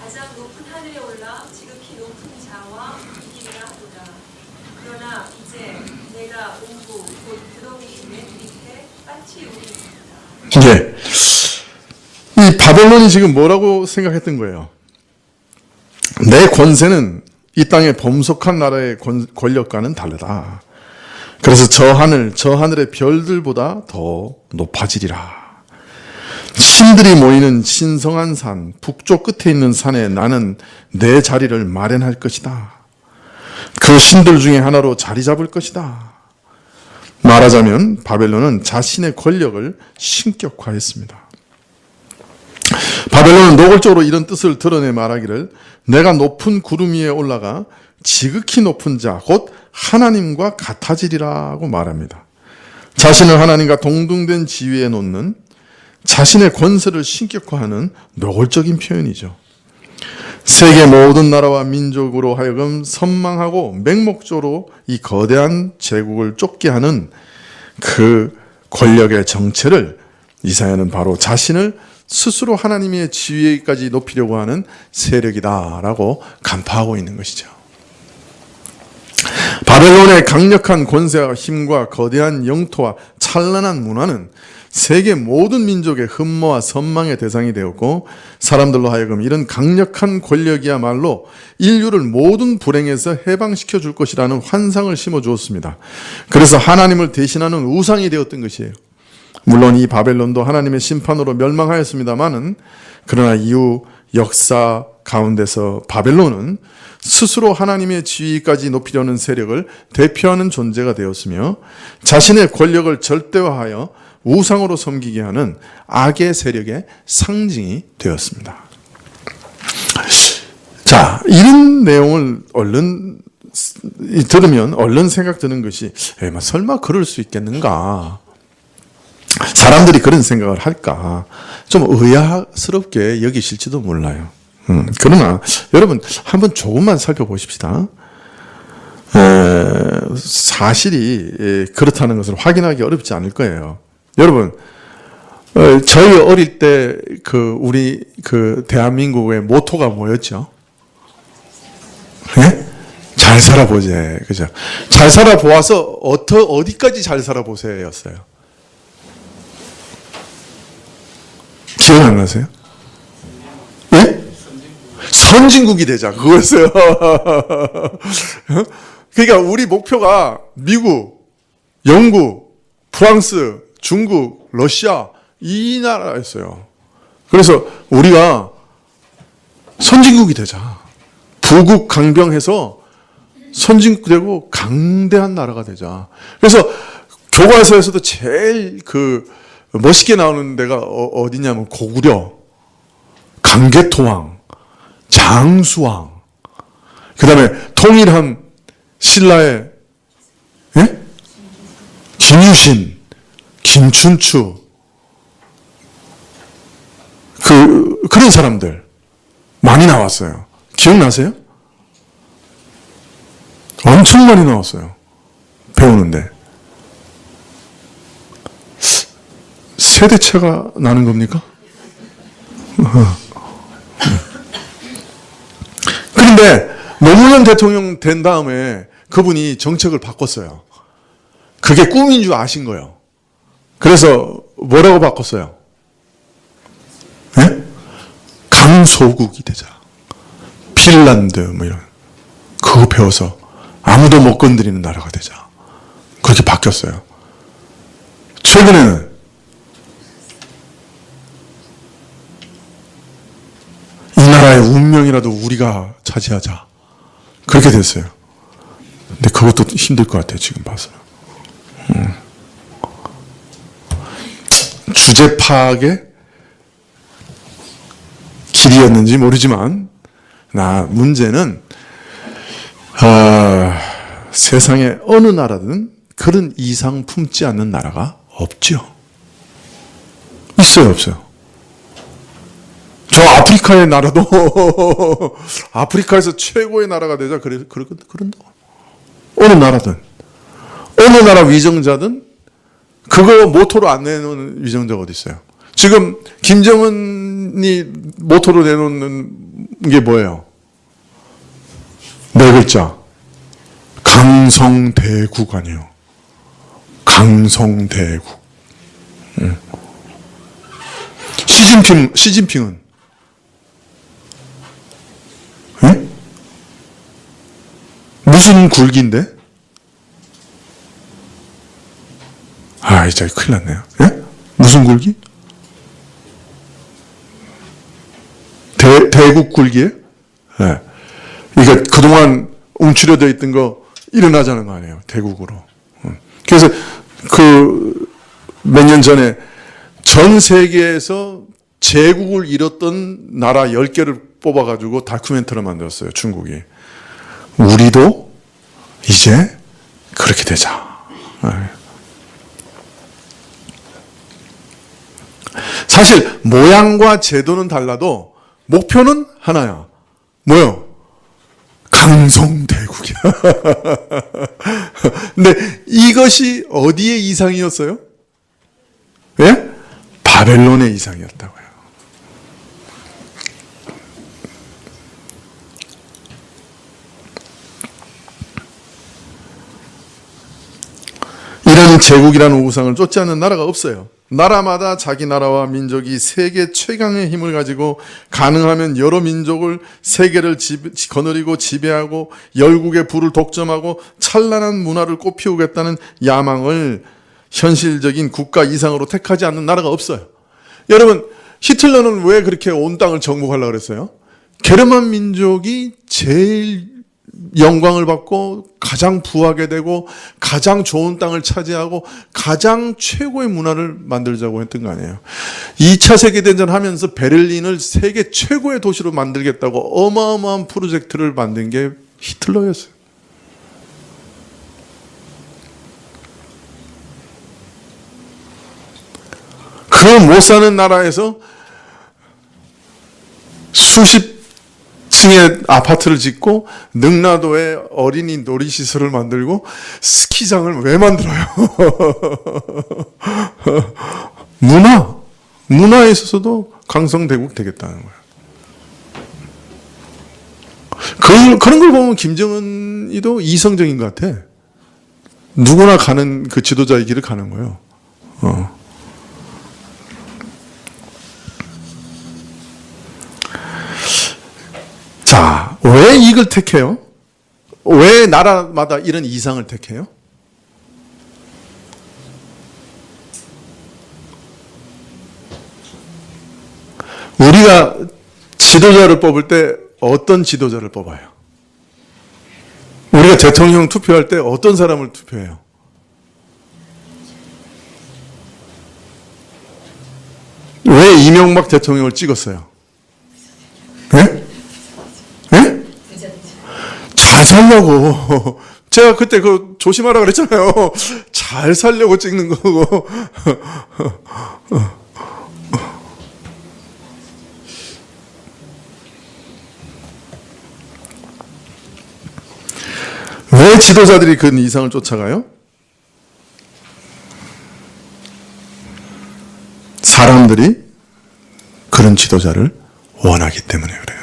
가장 높은 하늘에 올라 지극히 높은 자와 이기리라 하도다 그러나 이제 내가 음부 곧 드러미심의 밑에 빠치 오리이다. 이 바벨론이 지금 뭐라고 생각했던 거예요? 내 권세는 이 땅의 범속한 나라의 권력과는 다르다. 그래서 저 하늘의 별들보다 더 높아지리라. 신들이 모이는 신성한 산, 북쪽 끝에 있는 산에 나는 내 자리를 마련할 것이다. 그 신들 중에 하나로 자리 잡을 것이다. 말하자면 바벨론은 자신의 권력을 신격화했습니다. 바벨론은 노골적으로 이런 뜻을 드러내 말하기를 내가 높은 구름 위에 올라가 지극히 높은 자, 곧 하나님과 같아지리라고 말합니다. 자신을 하나님과 동등된 지위에 놓는 자신의 권세를 신격화하는 노골적인 표현이죠. 세계 모든 나라와 민족으로 하여금 선망하고 맹목적으로 이 거대한 제국을 쫓게 하는 그 권력의 정체를 이사야는 바로 자신을 스스로 하나님의 지위까지 높이려고 하는 세력이다라고 간파하고 있는 것이죠. 바벨론의 강력한 권세와 힘과 거대한 영토와 찬란한 문화는 세계 모든 민족의 흠모와 선망의 대상이 되었고 사람들로 하여금 이런 강력한 권력이야말로 인류를 모든 불행에서 해방시켜 줄 것이라는 환상을 심어 주었습니다. 그래서 하나님을 대신하는 우상이 되었던 것이에요. 물론 이 바벨론도 하나님의 심판으로 멸망하였습니다마는 그러나 이후 역사 가운데서 바벨론은 스스로 하나님의 지위까지 높이려는 세력을 대표하는 존재가 되었으며 자신의 권력을 절대화하여 우상으로 섬기게 하는 악의 세력의 상징이 되었습니다. 자, 이런 내용을 얼른 들으면 얼른 생각 드는 것이 설마 그럴 수 있겠는가? 사람들이 그런 생각을 할까? 좀 의아스럽게 여기실지도 몰라요. 그러나 여러분 한번 조금만 살펴보십시다. 사실이 그렇다는 것을 확인하기 어렵지 않을 거예요. 여러분, 저희 어릴 때 우리 대한민국의 모토가 뭐였죠? 네? 잘 살아보자, 그죠? 잘 살아보아서 어디까지 잘 살아보세요였어요. 기억 안 나세요? 네? 선진국이 되자 그거였어요. 그러니까 우리 목표가 미국, 영국, 프랑스, 중국, 러시아 이 나라였어요. 그래서 우리가 선진국이 되자. 부국 강병해서 선진국 되고 강대한 나라가 되자. 그래서 교과서에서도 제일 멋있게 나오는 데가 어디냐면 고구려, 강개토왕, 장수왕, 그 다음에 통일한 신라의 김유신, 김춘추, 그런 사람들 많이 나왔어요. 기억나세요? 엄청 많이 나왔어요. 배우는데. 세대차가 나는 겁니까? 김대중 대통령 된 다음에 그분이 정책을 바꿨어요. 그게 꿈인 줄 아신 거예요. 그래서 뭐라고 바꿨어요? 네? 강소국이 되자. 핀란드 뭐 이런 그거 배워서 아무도 못 건드리는 나라가 되자. 그렇게 바뀌었어요. 최근에는 이 나라의 운명이라도 우리가 차지하자. 그렇게 됐어요. 근데 그것도 힘들 것 같아요. 지금 봐서는. 주제 파악의 길이었는지 모르지만 문제는 세상에 어느 나라든 그런 이상 품지 않는 나라가 없죠. 있어요, 없어요? 저 아프리카의 나라도 아프리카에서 최고의 나라가 되자 그런다고. 어느 나라든 어느 나라 위정자든 그거 모토로 안 내놓은 위정자가 어디 있어요? 지금 김정은이 모토로 내놓는 게 뭐예요? 네 글자. 강성대국 아니에요. 강성대국. 시진핑은 네? 무슨 굴기인데? 이제 큰일 났네요. 예? 무슨 굴기? 대국 굴기에? 예. 그러니까 그동안 움츠려져 있던 거 일어나자는 거 아니에요. 대국으로. 그래서 몇 년 전에 전 세계에서 제국을 잃었던 나라 10개를 뽑아가지고 다큐멘터리를 만들었어요. 중국이. 우리도 이제 그렇게 되자. 사실 모양과 제도는 달라도 목표는 하나야. 뭐요? 강성대국이야. 근데 이것이 어디의 이상이었어요? 예? 바벨론의 이상이었다고요. 이런 제국이라는 우상을 쫓지 않는 나라가 없어요. 나라마다 자기 나라와 민족이 세계 최강의 힘을 가지고 가능하면 여러 민족을 세계를 거느리고 지배하고 열국의 부를 독점하고 찬란한 문화를 꽃피우겠다는 야망을 현실적인 국가 이상으로 택하지 않는 나라가 없어요. 여러분, 히틀러는 왜 그렇게 온 땅을 정복하려고 그랬어요? 게르만 민족이 제일 영광을 받고 가장 부하게 되고 가장 좋은 땅을 차지하고 가장 최고의 문화를 만들자고 했던 거 아니에요. 2차 세계대전 하면서 베를린을 세계 최고의 도시로 만들겠다고 어마어마한 프로젝트를 만든 게 히틀러였어요. 그 못 사는 나라에서 수십 층의 아파트를 짓고 능라도에 어린이 놀이시설을 만들고 스키장을 왜 만들어요? 문화에 있어서도 강성대국 되겠다는 거예요. 그런 걸 보면 김정은이도 이성적인 것 같아. 누구나 가는 그 지도자의 길을 가는 거예요. 자, 왜 이걸 택해요? 왜 나라마다 이런 이상을 택해요? 우리가 지도자를 뽑을 때 어떤 지도자를 뽑아요? 우리가 대통령 투표할 때 어떤 사람을 투표해요? 왜 이명박 대통령을 찍었어요? 네? 네? 잘 살려고. 제가 그때 조심하라 그랬잖아요. 잘 살려고 찍는 거고. 왜 지도자들이 그 이상을 쫓아가요? 사람들이 그런 지도자를 원하기 때문에 그래요.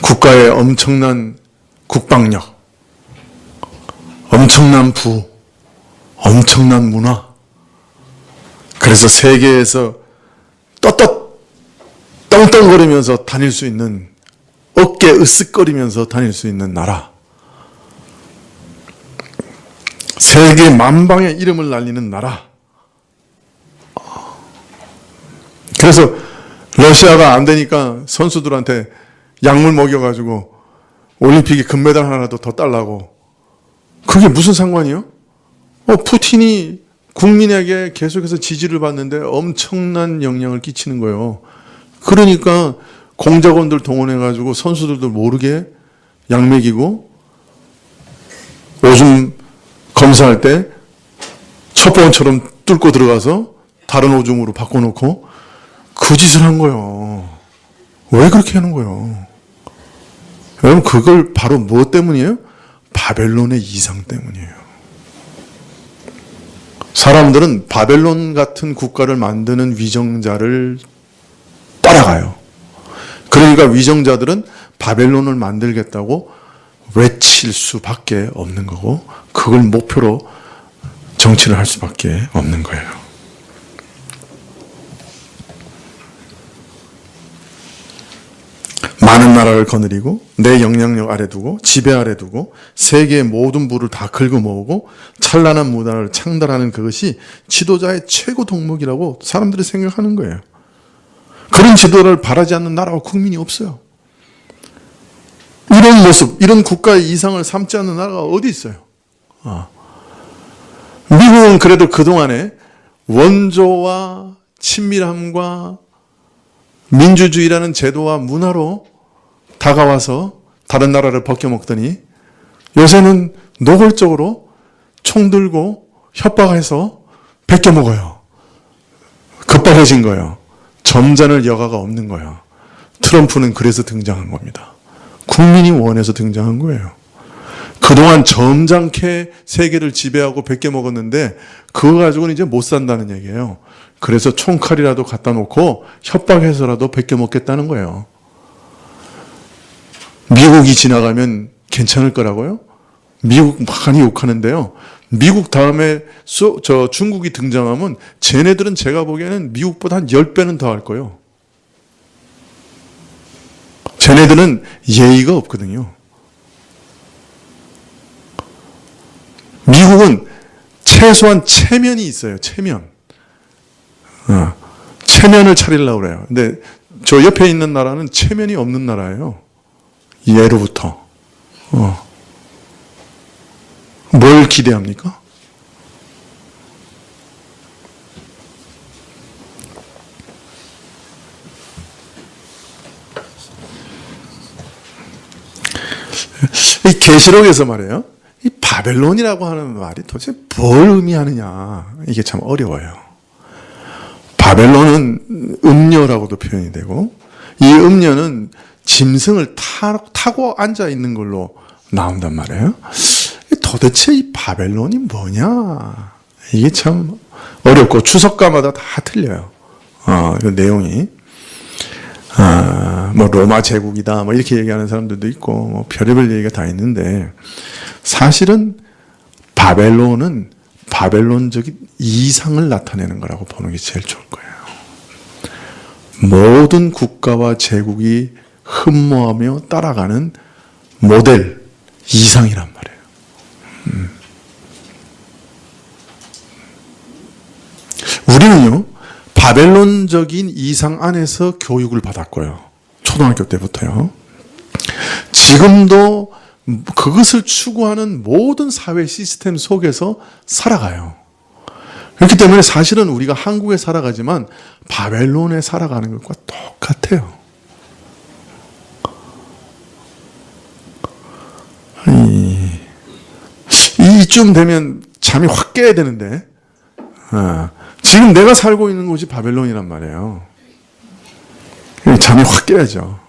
국가의 엄청난 국방력, 엄청난 부, 엄청난 문화, 그래서 세계에서 떵떵거리면서 다닐 수 있는, 어깨 으쓱거리면서 다닐 수 있는 나라, 세계 만방의 이름을 날리는 나라. 그래서 러시아가 안 되니까 선수들한테 약물 먹여가지고 올림픽에 금메달 하나라도 더 달라고. 그게 무슨 상관이요? 푸틴이 국민에게 계속해서 지지를 받는데 엄청난 영향을 끼치는 거예요. 그러니까 공작원들 동원해가지고 선수들도 모르게 약 먹이고, 오줌 검사할 때 첩보원처럼 뚫고 들어가서 다른 오줌으로 바꿔놓고 그 짓을 한 거예요. 왜 그렇게 하는 거예요? 여러분, 그걸 바로 무엇 때문이에요? 바벨론의 이상 때문이에요. 사람들은 바벨론 같은 국가를 만드는 위정자를 따라가요. 그러니까 위정자들은 바벨론을 만들겠다고 외칠 수밖에 없는 거고, 그걸 목표로 정치를 할 수밖에 없는 거예요. 많은 나라를 거느리고 내 영향력 아래 두고 지배 아래 두고 세계의 모든 부를 다 긁어모으고 찬란한 문화를 창달하는 그것이 지도자의 최고 덕목이라고 사람들이 생각하는 거예요. 그런 지도를 바라지 않는 나라와 국민이 없어요. 이런 모습, 이런 국가의 이상을 삼지 않는 나라가 어디 있어요? 미국은 그래도 그동안에 원조와 친밀함과 민주주의라는 제도와 문화로 다가와서 다른 나라를 벗겨먹더니 요새는 노골적으로 총 들고 협박해서 벗겨먹어요. 급박해진 거예요. 점잖을 여가가 없는 거예요. 트럼프는 그래서 등장한 겁니다. 국민이 원해서 등장한 거예요. 그동안 점잖게 세계를 지배하고 벗겨먹었는데 그거 가지고는 이제 못 산다는 얘기예요. 그래서 총칼이라도 갖다 놓고 협박해서라도 벗겨먹겠다는 거예요. 미국이 지나가면 괜찮을 거라고요? 미국 많이 욕하는데요. 미국 다음에 중국이 등장하면 쟤네들은 제가 보기에는 미국보다 한 10배는 더 할 거예요. 쟤네들은 예의가 없거든요. 미국은 최소한 체면이 있어요. 체면. 체면을 차리려고 그래요. 근데 저 옆에 있는 나라는 체면이 없는 나라예요. 예로부터. 뭘 기대합니까? 이 계시록에서 말이에요. 이 바벨론이라고 하는 말이 도대체 뭘 의미하느냐. 이게 참 어려워요. 바벨론은 음녀라고도 표현이 되고, 이 음녀는 짐승을 타고 앉아 있는 걸로 나온단 말이에요. 도대체 이 바벨론이 뭐냐? 이게 참 어렵고 추석가마다 다 틀려요. 그 내용이. 뭐 로마 제국이다, 뭐 이렇게 얘기하는 사람들도 있고, 뭐 별의별 얘기가 다 있는데, 사실은 바벨론은 바벨론적인 이상을 나타내는 거라고 보는 게 제일 좋을 거예요. 모든 국가와 제국이 흠모하며 따라가는 모델 이상이란 말이에요. 우리는요, 바벨론적인 이상 안에서 교육을 받았고요. 초등학교 때부터요. 지금도 그것을 추구하는 모든 사회 시스템 속에서 살아가요. 그렇기 때문에 사실은 우리가 한국에 살아가지만 바벨론에 살아가는 것과 똑같아요. 이쯤 되면 잠이 확 깨야 되는데, 지금 내가 살고 있는 곳이 바벨론이란 말이에요. 잠이 확 깨야죠.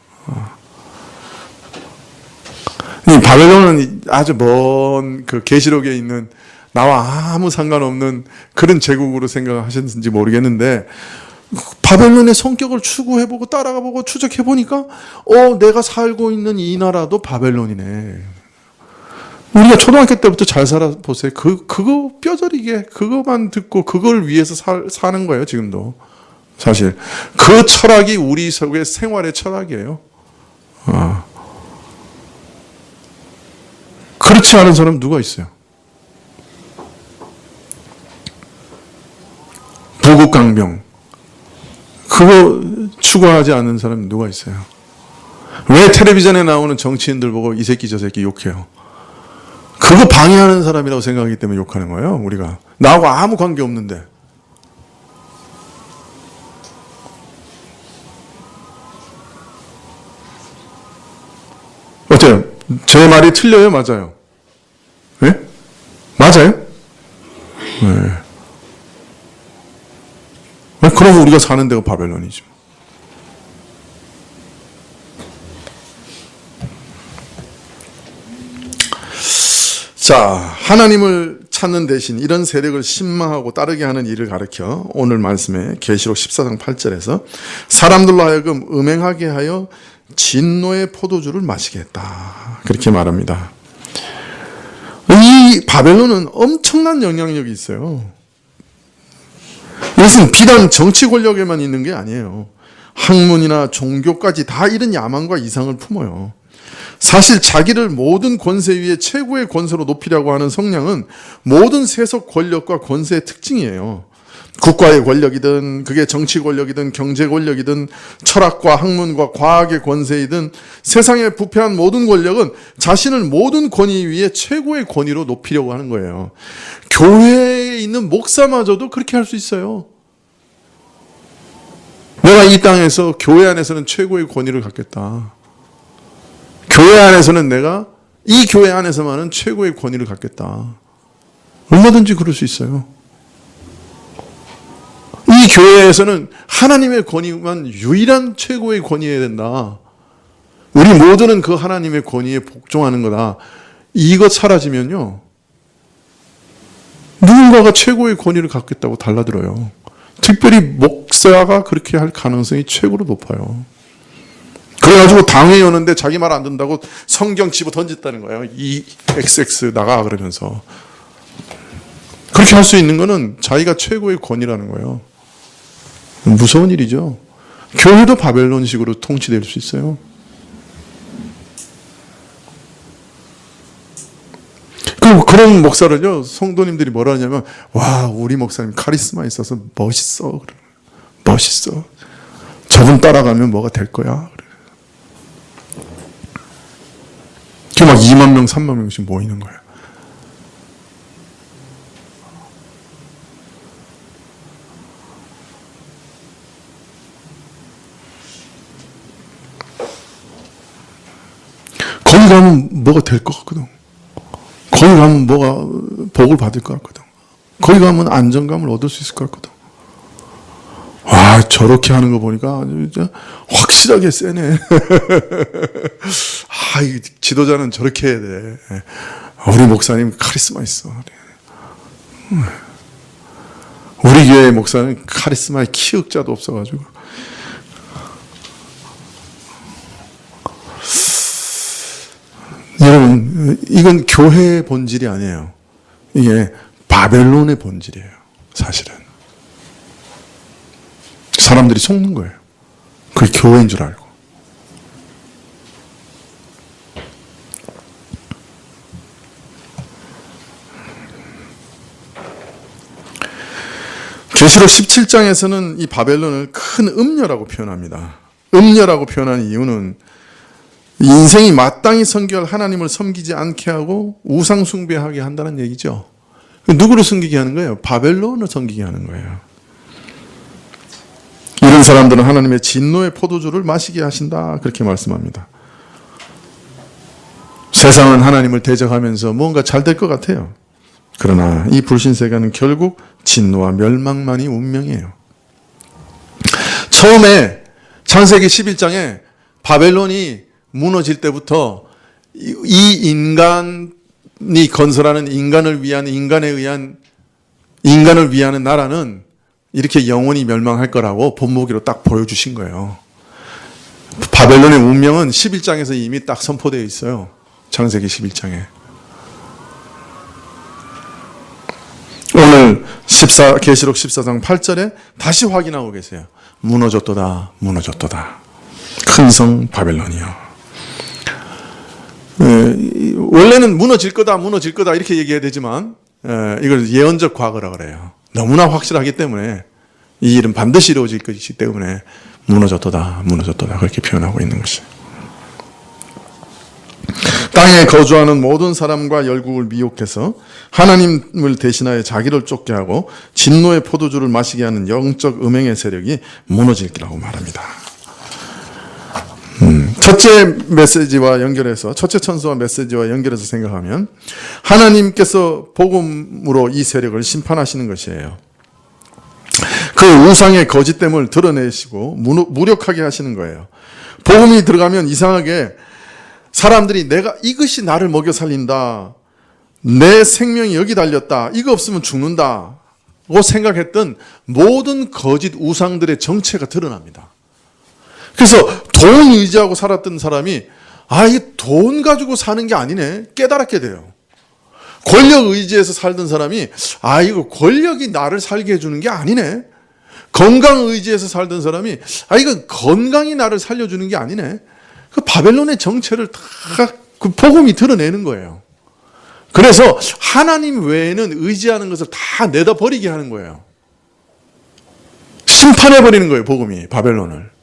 이 바벨론은 아주 먼 그 계시록에 있는 나와 아무 상관없는 그런 제국으로 생각하셨는지 모르겠는데, 바벨론의 성격을 추구해보고 따라가보고 추적해보니까 내가 살고 있는 이 나라도 바벨론이네. 우리가 초등학교 때부터 잘 살아보세요. 그거 뼈저리게 그거만 듣고 그걸 위해서 사는 거예요. 지금도 사실 그 철학이 우리 속의 생활의 철학이에요. 그렇지 않은 사람 누가 있어요? 부국강병 그거 추구하지 않는 사람 누가 있어요? 왜 텔레비전에 나오는 정치인들 보고 이 새끼 저 새끼 욕해요? 그거 방해하는 사람이라고 생각하기 때문에 욕하는 거예요. 우리가 나하고 아무 관계 없는데. 어때요? 제 말이 틀려요? 맞아요? 네? 맞아요? 네. 그럼 우리가 사는 데가 바벨론이죠. 자, 하나님을 찾는 대신 이런 세력을 신망하고 따르게 하는 일을 가르쳐 오늘 말씀에 계시록 14장 8절에서 사람들로 하여금 음행하게 하여 진노의 포도주를 마시게 했다. 그렇게 말합니다. 이 바벨론은 엄청난 영향력이 있어요. 이것은 비단 정치 권력에만 있는 게 아니에요. 학문이나 종교까지 다 이런 야망과 이상을 품어요. 사실 자기를 모든 권세 위에 최고의 권세로 높이려고 하는 성향은 모든 세속 권력과 권세의 특징이에요. 국가의 권력이든 그게 정치 권력이든 경제 권력이든 철학과 학문과 과학의 권세이든 세상에 부패한 모든 권력은 자신을 모든 권위 위에 최고의 권위로 높이려고 하는 거예요. 교회에 있는 목사마저도 그렇게 할 수 있어요. 내가 이 땅에서 교회 안에서는 최고의 권위를 갖겠다. 교회 안에서는 내가 이 교회 안에서만은 최고의 권위를 갖겠다. 얼마든지 그럴 수 있어요. 이 교회에서는 하나님의 권위만 유일한 최고의 권위여야 된다. 우리 모두는 그 하나님의 권위에 복종하는 거다. 이것 사라지면요. 누군가가 최고의 권위를 갖겠다고 달라들어요. 특별히 목사가 그렇게 할 가능성이 최고로 높아요. 그래가지고 당회 여는데 자기 말 안 듣는다고 성경 집어 던졌다는 거예요. 이 XX 나가 그러면서. 그렇게 할 수 있는 거는 자기가 최고의 권위라는 거예요. 무서운 일이죠. 교회도 바벨론식으로 통치될 수 있어요. 그런 목사를요, 성도님들이 뭐라 하냐면, 와, 우리 목사님 카리스마 있어서 멋있어. 멋있어. 저분 따라가면 뭐가 될 거야. 그게 막 2만 명, 3만 명씩 모이는 거예요. 거기 가면 뭐가 될 것 같거든. 거기 가면 뭐가 복을 받을 것 같거든. 거기 가면 안정감을 얻을 수 있을 것 같거든. 와, 저렇게 하는 거 보니까 아주 확실하게 세네. 아, 이 지도자는 저렇게 해야 돼. 우리 목사님 카리스마 있어. 우리 교회 목사는 카리스마에 키역자도 없어가지고. 여러분, 이건 교회의 본질이 아니에요. 이게 바벨론의 본질이에요. 사실은. 사람들이 속는 거예요. 그게 교회인 줄 알고. 계시록 17장에서는 이 바벨론을 큰 음녀라고 표현합니다. 음녀라고 표현하는 이유는 인생이 마땅히 섬길 하나님을 섬기지 않게 하고 우상 숭배하게 한다는 얘기죠. 누구를 섬기게 하는 거예요? 바벨론을 섬기게 하는 거예요. 이런 사람들은 하나님의 진노의 포도주를 마시게 하신다. 그렇게 말씀합니다. 세상은 하나님을 대적하면서 뭔가 잘 될 것 같아요. 그러나 이 불신세계는 결국 진노와 멸망만이 운명이에요. 처음에 창세기 11장에 바벨론이 무너질 때부터 이 인간이 건설하는 인간을 위하는 나라는 이렇게 영원히 멸망할 거라고 본보기로 딱 보여주신 거예요. 바벨론의 운명은 11장에서 이미 딱 선포되어 있어요. 창세기 11장에. 오늘 계시록 14장 8절에 다시 확인하고 계세요. 무너졌도다, 무너졌도다. 큰 성 바벨론이요. 원래는 무너질 거다, 무너질 거다 이렇게 얘기해야 되지만 이걸 예언적 과거라 그래요. 너무나 확실하기 때문에 이 일은 반드시 이루어질 것이기 때문에 무너졌도다, 무너졌도다 그렇게 표현하고 있는 것이에요. 땅에 거주하는 모든 사람과 열국을 미혹해서 하나님을 대신하여 자기를 쫓게 하고 진노의 포도주를 마시게 하는 영적 음행의 세력이 무너질 거라고 말합니다. 첫째 메시지와 연결해서, 첫째 천수와 메시지와 연결해서 생각하면 하나님께서 복음으로 이 세력을 심판하시는 것이에요. 그 우상의 거짓됨을 드러내시고 무력하게 하시는 거예요. 복음이 들어가면 이상하게 사람들이 내가 이것이 나를 먹여 살린다, 내 생명이 여기 달렸다, 이거 없으면 죽는다 고 생각했던 모든 거짓 우상들의 정체가 드러납니다. 그래서 돈 의지하고 살았던 사람이 이게 돈 가지고 사는 게 아니네 깨달았게 돼요. 권력 의지해서 살던 사람이 이거 권력이 나를 살게 해주는 게 아니네. 건강 의지해서 살던 사람이 이거 건강이 나를 살려주는 게 아니네. 그 바벨론의 정체를 다 그 복음이 드러내는 거예요. 그래서 하나님 외에는 의지하는 것을 다 내다 버리게 하는 거예요. 심판해 버리는 거예요, 복음이 바벨론을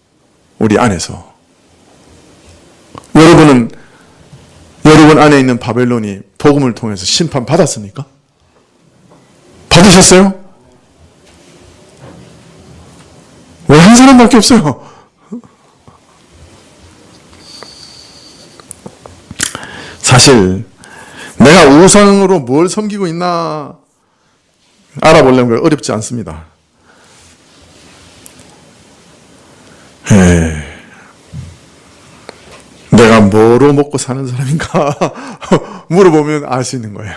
우리 안에서. 여러분 안에 있는 바벨론이 복음을 통해서 심판 받았습니까? 받으셨어요? 왜 한 사람밖에 없어요? 사실 내가 우상으로 뭘 섬기고 있나 알아보려면 어렵지 않습니다. 내가 뭐로 먹고 사는 사람인가 물어보면 알 수 있는 거예요.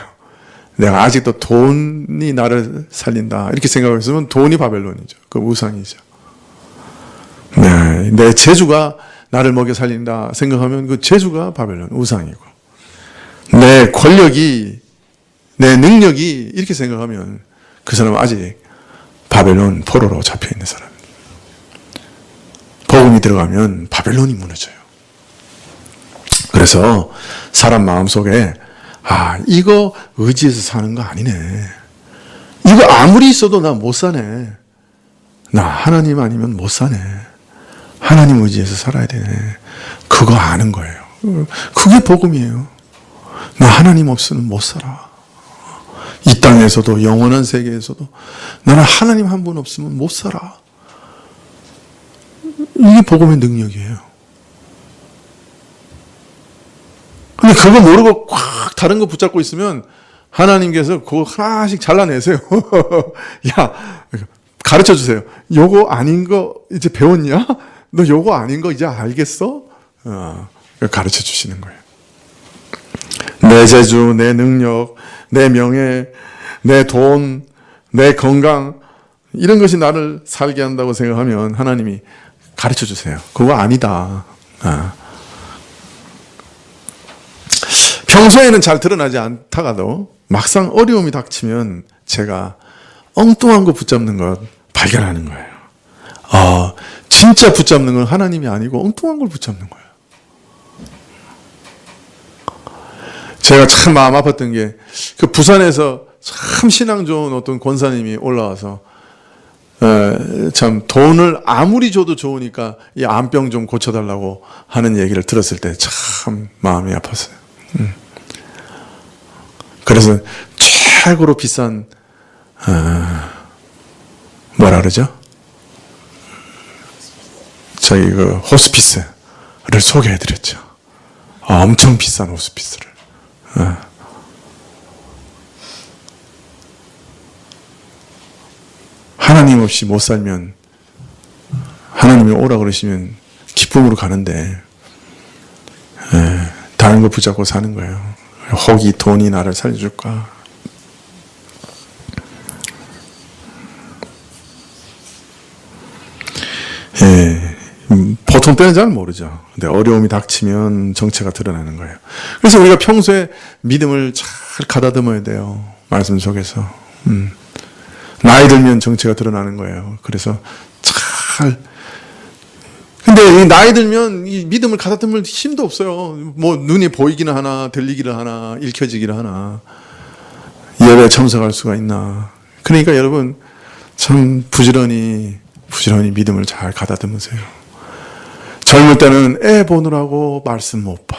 내가 아직도 돈이 나를 살린다 이렇게 생각하고 있으면 돈이 바벨론이죠. 그 우상이죠. 내 재주가 나를 먹여 살린다 생각하면 그 재주가 바벨론 우상이고, 내 권력이, 내 능력이 이렇게 생각하면 그 사람은 아직 바벨론 포로로 잡혀있는 사람입니다. 복음이 들어가면 바벨론이 무너져요. 그래서 사람 마음속에 이거 의지해서 사는 거 아니네. 이거 아무리 있어도 나 못 사네. 나 하나님 아니면 못 사네. 하나님 의지해서 살아야 되네. 그거 아는 거예요. 그게 복음이에요. 나 하나님 없으면 못 살아. 이 땅에서도 영원한 세계에서도 나는 하나님 한 분 없으면 못 살아. 이게 복음의 능력이에요. 근데 그거 모르고 꽉 다른 거 붙잡고 있으면 하나님께서 그거 하나씩 잘라내세요. 야, 가르쳐 주세요. 요거 아닌 거 이제 배웠냐? 너 요거 아닌 거 이제 알겠어? 가르쳐 주시는 거예요. 내 재주, 내 능력, 내 명예, 내 돈, 내 건강 이런 것이 나를 살게 한다고 생각하면 하나님이 가르쳐 주세요. 그거 아니다. 평소에는 잘 드러나지 않다가도 막상 어려움이 닥치면 제가 엉뚱한 거 붙잡는 것 발견하는 거예요. 진짜 붙잡는 건 하나님이 아니고 엉뚱한 걸 붙잡는 거예요. 제가 참 마음 아팠던 게 그 부산에서 참 신앙 좋은 어떤 권사님이 올라와서 참 돈을 아무리 줘도 좋으니까 이 암병 좀 고쳐달라고 하는 얘기를 들었을 때 참 마음이 아팠어요. 그래서 최고로 비싼 뭐라 그러죠? 저희 그 호스피스를 소개해드렸죠. 엄청 비싼 호스피스를. 하나님 없이 못 살면 하나님이 오라 그러시면 기쁨으로 가는데 다른 거 붙잡고 사는 거예요. 혹이 돈이 나를 살려줄까? 예, 보통 때는 잘 모르죠. 근데 어려움이 닥치면 정체가 드러나는 거예요. 그래서 우리가 평소에 믿음을 잘 가다듬어야 돼요. 말씀 속에서. 나이 들면 정체가 드러나는 거예요. 그래서 잘. 근데 이 나이 들면 이 믿음을 가다듬을 힘도 없어요. 뭐 눈이 보이기는 하나, 들리기는 하나, 읽혀지기는 하나. 예배에 참석할 수가 있나. 그러니까 여러분 참 부지런히 믿음을 잘 가다듬으세요. 젊을 때는 애 보느라고 말씀 못 봐.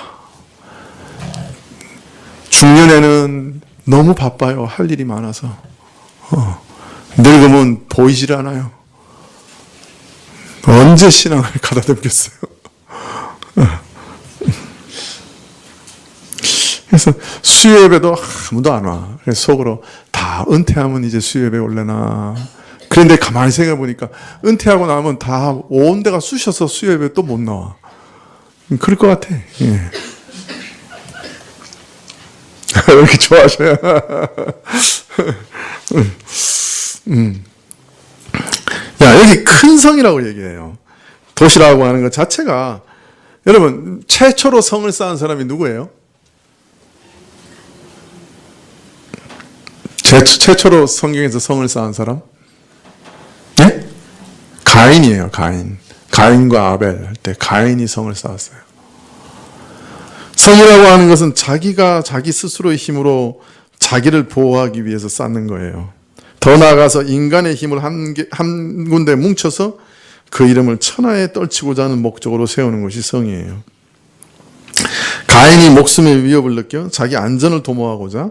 중년에는 너무 바빠요. 할 일이 많아서. 늙으면 보이질 않아요. 언제 신앙을 가다듬겠어요? 그래서 수요예배도 아무도 안 와. 그래서 속으로 다 은퇴하면 이제 수요예배 올래나. 그런데 가만히 생각해 보니까 은퇴하고 나면 다 온 데가 쑤셔서 수요예배 또 못 나와. 그럴 것 같아. 예. 왜 이렇게 좋아하셔요? 야, 여기 큰 성이라고 얘기해요. 도시라고 하는 것 자체가, 여러분, 최초로 성을 쌓은 사람이 누구예요? 최초로 성경에서 성을 쌓은 사람? 네? 가인이에요, 가인. 가인과 아벨 할 때 가인이 성을 쌓았어요. 성이라고 하는 것은 자기가 자기 스스로의 힘으로 자기를 보호하기 위해서 쌓는 거예요. 더 나아가서 인간의 힘을 한 군데 뭉쳐서 그 이름을 천하에 떨치고자 하는 목적으로 세우는 것이 성이에요. 가인이 목숨의 위협을 느껴 자기 안전을 도모하고자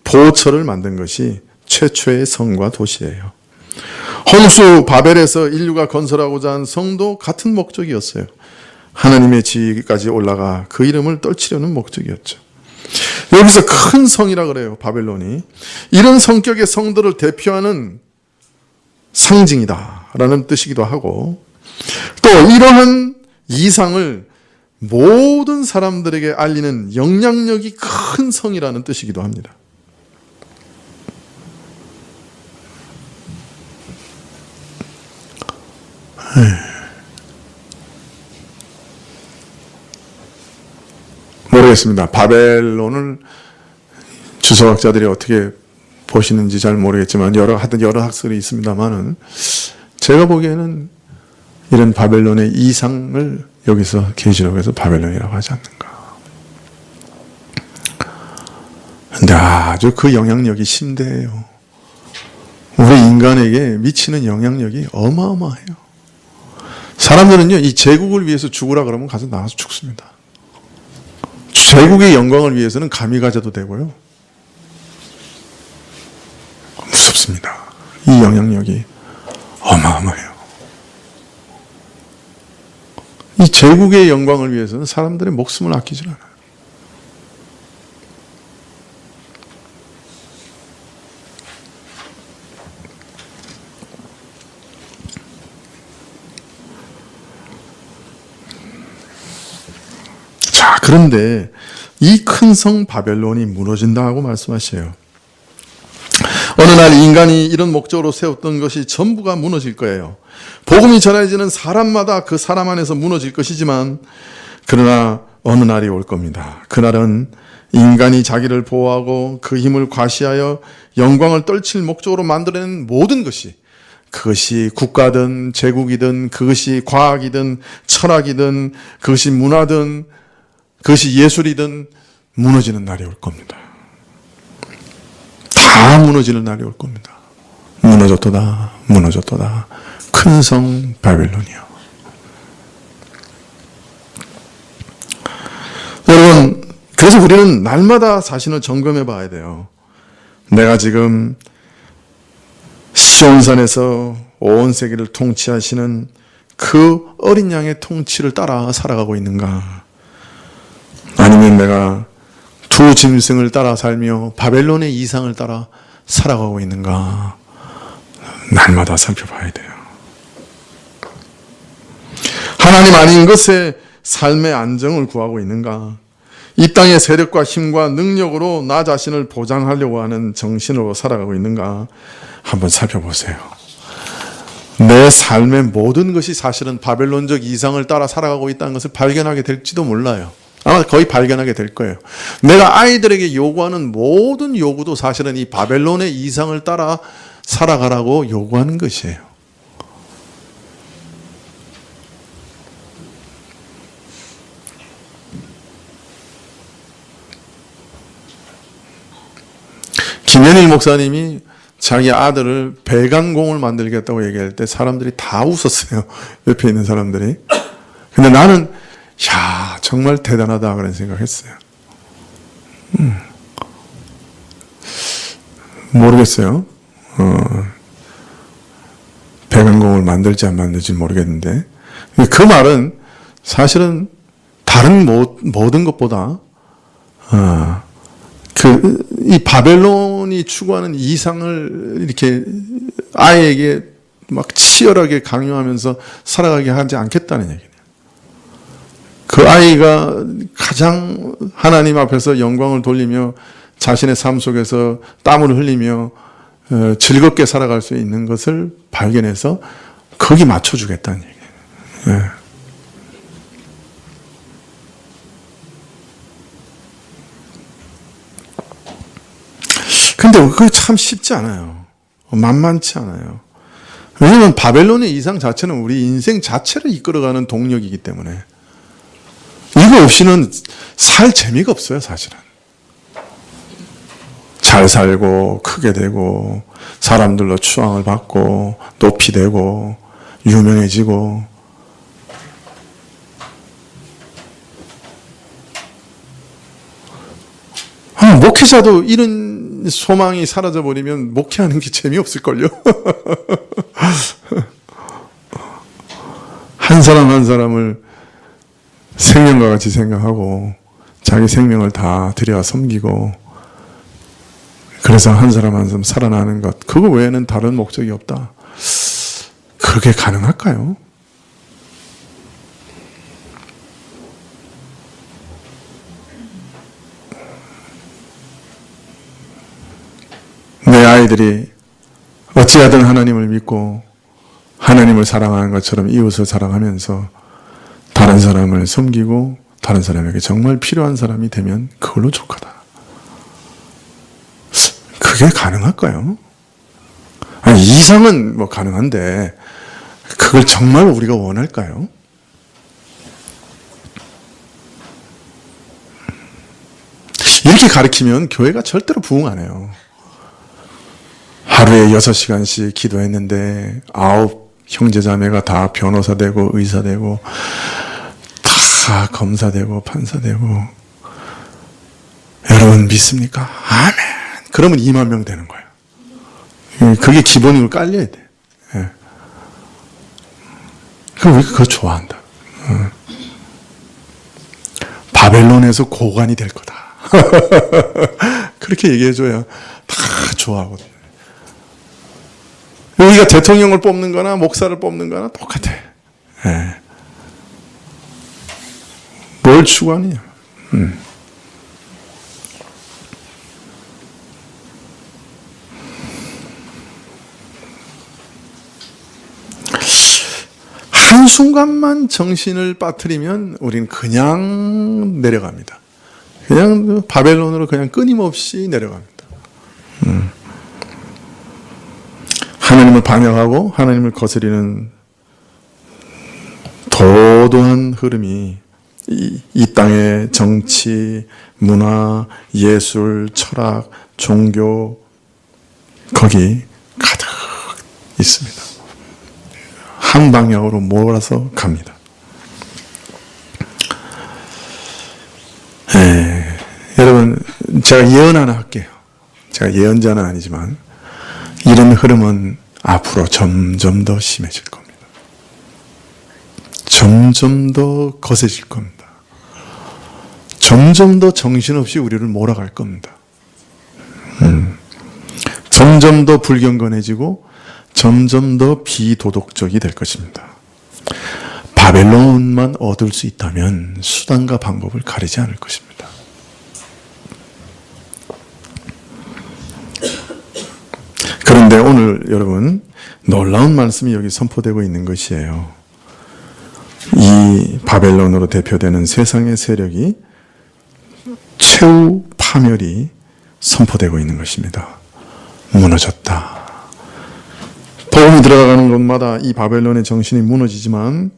보호처를 만든 것이 최초의 성과 도시예요. 홍수 바벨에서 인류가 건설하고자 한 성도 같은 목적이었어요. 하나님의 지위까지 올라가 그 이름을 떨치려는 목적이었죠. 여기서 큰 성이라 그래요, 바벨론이. 이런 성격의 성들을 대표하는 상징이다라는 뜻이기도 하고, 또 이러한 이상을 모든 사람들에게 알리는 영향력이 큰 성이라는 뜻이기도 합니다. 모르겠습니다. 바벨론을 주석학자들이 어떻게 보시는지 잘 모르겠지만 여러 학설이 있습니다만은 제가 보기에는 이런 바벨론의 이상을 여기서 계시록에서 바벨론이라고 하지 않는가. 근데 아주 그 영향력이 심대해요. 우리 인간에게 미치는 영향력이 어마어마해요. 사람들은요, 이 제국을 위해서 죽으라 그러면 가서 나가서 죽습니다. 제국의 영광을 위해서는 감히 가져도 되고요. 무섭습니다. 이 영향력이 어마어마해요. 이 제국의 영광을 위해서는 사람들의 목숨을 아끼지 않아요. 자, 그런데 이 큰 성 바벨론이 무너진다고 말씀하셔요. 어느 날 인간이 이런 목적으로 세웠던 것이 전부가 무너질 거예요. 복음이 전해지는 사람마다 그 사람 안에서 무너질 것이지만, 그러나 어느 날이 올 겁니다. 그날은 인간이 자기를 보호하고 그 힘을 과시하여 영광을 떨칠 목적으로 만들어낸 모든 것이, 그것이 국가든 제국이든 그것이 과학이든 철학이든 그것이 문화든 그것이 예술이든 무너지는 날이 올 겁니다. 다 무너지는 날이 올 겁니다. 무너졌도다, 무너졌도다. 큰 성 바벨론이요. 여러분, 그래서 우리는 날마다 자신을 점검해 봐야 돼요. 내가 지금 시온산에서 온 세계를 통치하시는 그 어린 양의 통치를 따라 살아가고 있는가? 아니면 내가 두 짐승을 따라 살며 바벨론의 이상을 따라 살아가고 있는가? 날마다 살펴봐야 돼요. 하나님 아닌 것에 삶의 안정을 구하고 있는가? 이 땅의 세력과 힘과 능력으로 나 자신을 보장하려고 하는 정신으로 살아가고 있는가? 한번 살펴보세요. 내 삶의 모든 것이 사실은 바벨론적 이상을 따라 살아가고 있다는 것을 발견하게 될지도 몰라요. 아마 거의 발견하게 될 거예요. 내가 아이들에게 요구하는 모든 요구도 사실은 이 바벨론의 이상을 따라 살아가라고 요구하는 것이에요. 김현일 목사님이 자기 아들을 배관공을 만들겠다고 얘기할 때 사람들이 다 웃었어요. 옆에 있는 사람들이. 근데 나는 야, 정말 대단하다 그런 생각했어요. 모르겠어요. 배관공을 만들지 안 만들지 모르겠는데 그 말은 사실은 다른 모든 것보다 이 바벨론이 추구하는 이상을 이렇게 아이에게 막 치열하게 강요하면서 살아가게 하지 않겠다는 얘기예요. 그 아이가 가장 하나님 앞에서 영광을 돌리며 자신의 삶 속에서 땀을 흘리며 즐겁게 살아갈 수 있는 것을 발견해서 거기 맞춰주겠다는 얘기예요. 예. 근데 그게 참 쉽지 않아요. 만만치 않아요. 왜냐하면 바벨론의 이상 자체는 우리 인생 자체를 이끌어가는 동력이기 때문에 이거 없이는 살 재미가 없어요, 사실은. 잘 살고 크게 되고 사람들로 추앙을 받고 높이 되고 유명해지고 목회자도 이런 소망이 사라져버리면 목회하는 게 재미없을걸요. 한 사람 한 사람을 생명과 같이 생각하고 자기 생명을 다 들여 섬기고 그래서 한 사람 한 사람 살아나는 것 그거 외에는 다른 목적이 없다. 그게 가능할까요? 내 아이들이 어찌하든 하나님을 믿고 하나님을 사랑하는 것처럼 이웃을 사랑하면서 다른 사람을 섬기고 다른 사람에게 정말 필요한 사람이 되면 그걸로 족하다. 그게 가능할까요? 아니, 이상은 뭐 가능한데 그걸 정말 우리가 원할까요? 이렇게 가르치면 교회가 절대로 부흥 안 해요. 하루에 6시간씩 기도했는데 9 형제자매가 다 변호사 되고 의사 되고 다 검사 되고 판사 되고 여러분 믿습니까? 아멘. 그러면 2만 명 되는 거예요. 그게 기본으로 깔려야 돼. 예. 그럼 우리가 그거 좋아한다. 바벨론에서 고관이 될 거다. 그렇게 얘기해줘야 다 좋아하거든요. 우리가 대통령을 뽑는 거나 목사를 뽑는 거나 똑같아. 예. 뭘 추구하느냐. 한순간만 정신을 빠뜨리면 우리는 그냥 내려갑니다. 그냥 바벨론으로 그냥 끊임없이 내려갑니다. 하나님을 반역하고 하나님을 거스리는 도도한 흐름이 이 땅의 정치, 문화, 예술, 철학, 종교 거기 가득 있습니다. 한 방향으로 몰아서 갑니다. 여러분 제가 예언 하나 할게요. 제가 예언자는 아니지만 이런 흐름은 앞으로 점점 더 심해질 겁니다. 점점 더 거세질 겁니다. 점점 더 정신없이 우리를 몰아갈 겁니다. 점점 더 불경건해지고 점점 더 비도덕적이 될 것입니다. 바벨론만 얻을 수 있다면 수단과 방법을 가리지 않을 것입니다. 그런데 오늘 여러분 놀라운 말씀이 여기 선포되고 있는 것이에요. 이 바벨론으로 대표되는 세상의 세력이 최후 파멸이 선포되고 있는 것입니다. 무너졌다. 복음이 들어가는 곳마다 이 바벨론의 정신이 무너지지만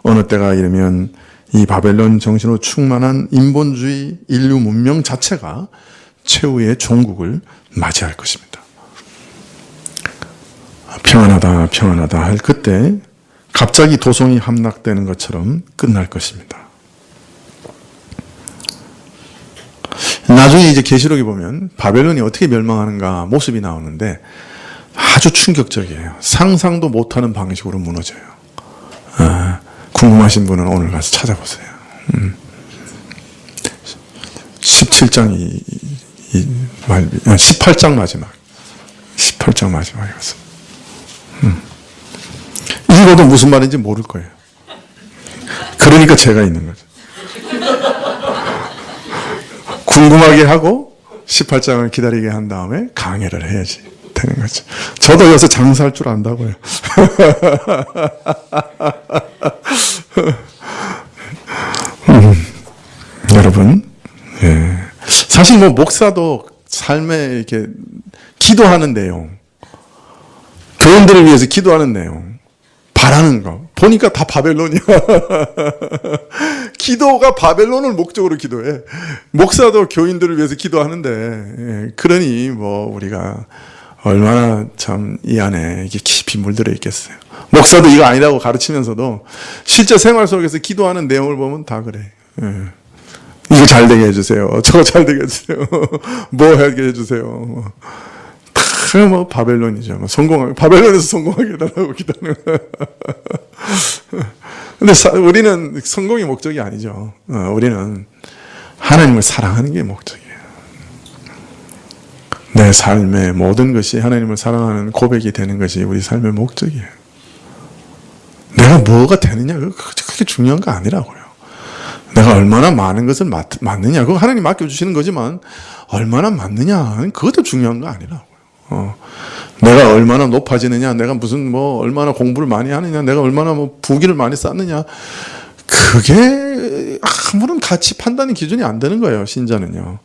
어느 때가 이르면 이 바벨론 정신으로 충만한 인본주의 인류 문명 자체가 최후의 종국을 맞이할 것입니다. 평안하다 평안하다 할 그때 갑자기 도성이 함락되는 것처럼 끝날 것입니다. 나중에 이제 계시록에 보면 바벨론이 어떻게 멸망하는가 모습이 나오는데 아주 충격적이에요. 상상도 못하는 방식으로 무너져요. 궁금하신 분은 오늘 가서 찾아보세요. 17장 18장 마지막 18장 마지막에 가서 읽어도 무슨 말인지 모를 거예요. 그러니까 제가 있는 거죠. 궁금하게 하고 18장을 기다리게 한 다음에 강해를 해야지 되는 거죠. 저도 여기서 장사할 줄 안다고요. 여러분, 예. 사실 뭐 목사도 삶에 이렇게 기도하는 내용, 교인들을 위해서 기도하는 내용, 바라는 거 보니까 다 바벨론이야. 기도가 바벨론을 목적으로 기도해. 목사도 교인들을 위해서 기도하는데, 예. 그러니 뭐 우리가 얼마나 참 이 안에 이게 깊이 물들어 있겠어요. 목사도 이거 아니라고 가르치면서도 실제 생활 속에서 기도하는 내용을 보면 다 그래. 예. 이거 잘 되게 해주세요. 저거 잘 되게 해주세요. 뭐 하게 해주세요. 다 뭐 바벨론이죠. 뭐 바벨론에서 성공하게 해달라고 기도하는 거야. 근데 우리는 성공이 목적이 아니죠. 우리는 하나님을 사랑하는 게 목적이에요. 내 삶의 모든 것이 하나님을 사랑하는 고백이 되는 것이 우리 삶의 목적이에요. 내가 뭐가 되느냐, 그게 중요한 거 아니라고요. 내가 얼마나 많은 것을 맡느냐, 그거 하나님 맡겨주시는 거지만, 얼마나 맡느냐, 그것도 중요한 거 아니라고요. 내가 얼마나 높아지느냐, 내가 얼마나 공부를 많이 하느냐, 내가 얼마나 부귀를 많이 쌓느냐, 그게 아무런 가치 판단의 기준이 안 되는 거예요, 신자는요.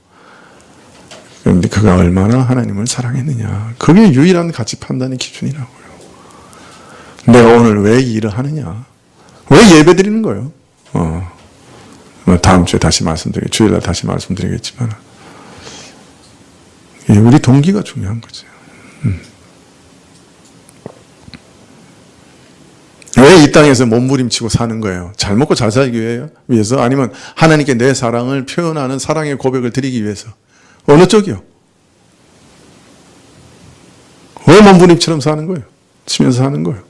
그런데 그가 얼마나 하나님을 사랑했느냐, 그게 유일한 가치 판단의 기준이라고요. 내가 오늘 왜 이 일을 하느냐, 왜 예배 드리는 거예요? 다음 주에 다시 주일날 다시 말씀드리겠지만, 우리 동기가 중요한 거죠. 왜 이 땅에서 몸부림치고 사는 거예요? 잘 먹고 잘 살기 위해서? 아니면 하나님께 내 사랑을 표현하는 사랑의 고백을 드리기 위해서? 어느 쪽이요? 왜 몸부림처럼 사는 거예요? 치면서 사는 거예요?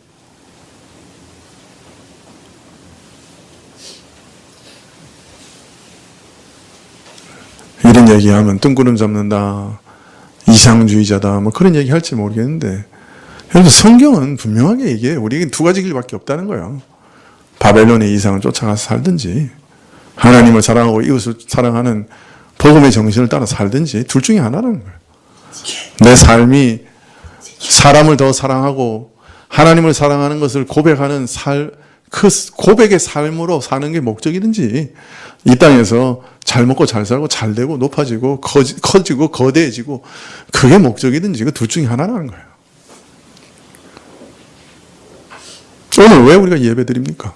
이런 얘기하면 뜬구름 잡는다, 이상주의자다, 뭐 그런 얘기 할지 모르겠는데, 여러분 성경은 분명하게 얘기해요. 우리에게 두 가지 길밖에 없다는 거예요. 바벨론의 이상을 쫓아가서 살든지, 하나님을 사랑하고 이웃을 사랑하는 복음의 정신을 따라 살든지, 둘 중에 하나라는 거예요. 내 삶이 사람을 더 사랑하고 하나님을 사랑하는 것을 고백하는 그 고백의 삶으로 사는 게 목적이든지, 이 땅에서 잘 먹고 잘 살고 잘 되고 높아지고 커지고 거대해지고 그게 목적이든지, 그 둘 중에 하나라는 거예요. 오늘 왜 우리가 예배 드립니까?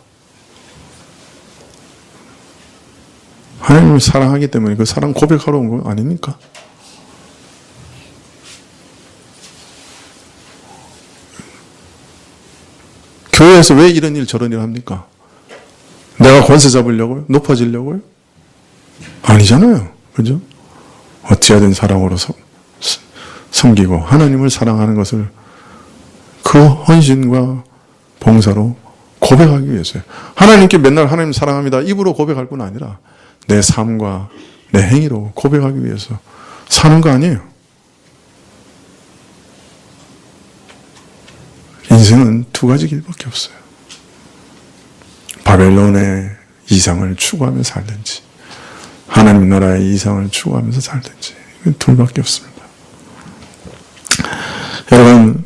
하나님을 사랑하기 때문에 그 사랑 고백하러 온 거 아닙니까? 교회에서 왜 이런 일 저런 일 합니까? 내가 권세 잡으려고요? 높아지려고요? 아니잖아요. 그죠? 어찌하든 사랑으로 섬기고 하나님을 사랑하는 것을 그 헌신과 봉사로 고백하기 위해서요. 하나님께 맨날 하나님 사랑합니다, 입으로 고백할 뿐 아니라 내 삶과 내 행위로 고백하기 위해서 사는 거 아니에요. 인생은 두 가지 길밖에 없어요. 바벨론의 이상을 추구하며 살든지, 하나님 나라의 이상을 추구하면서 살든지, 둘밖에 없습니다. 여러분,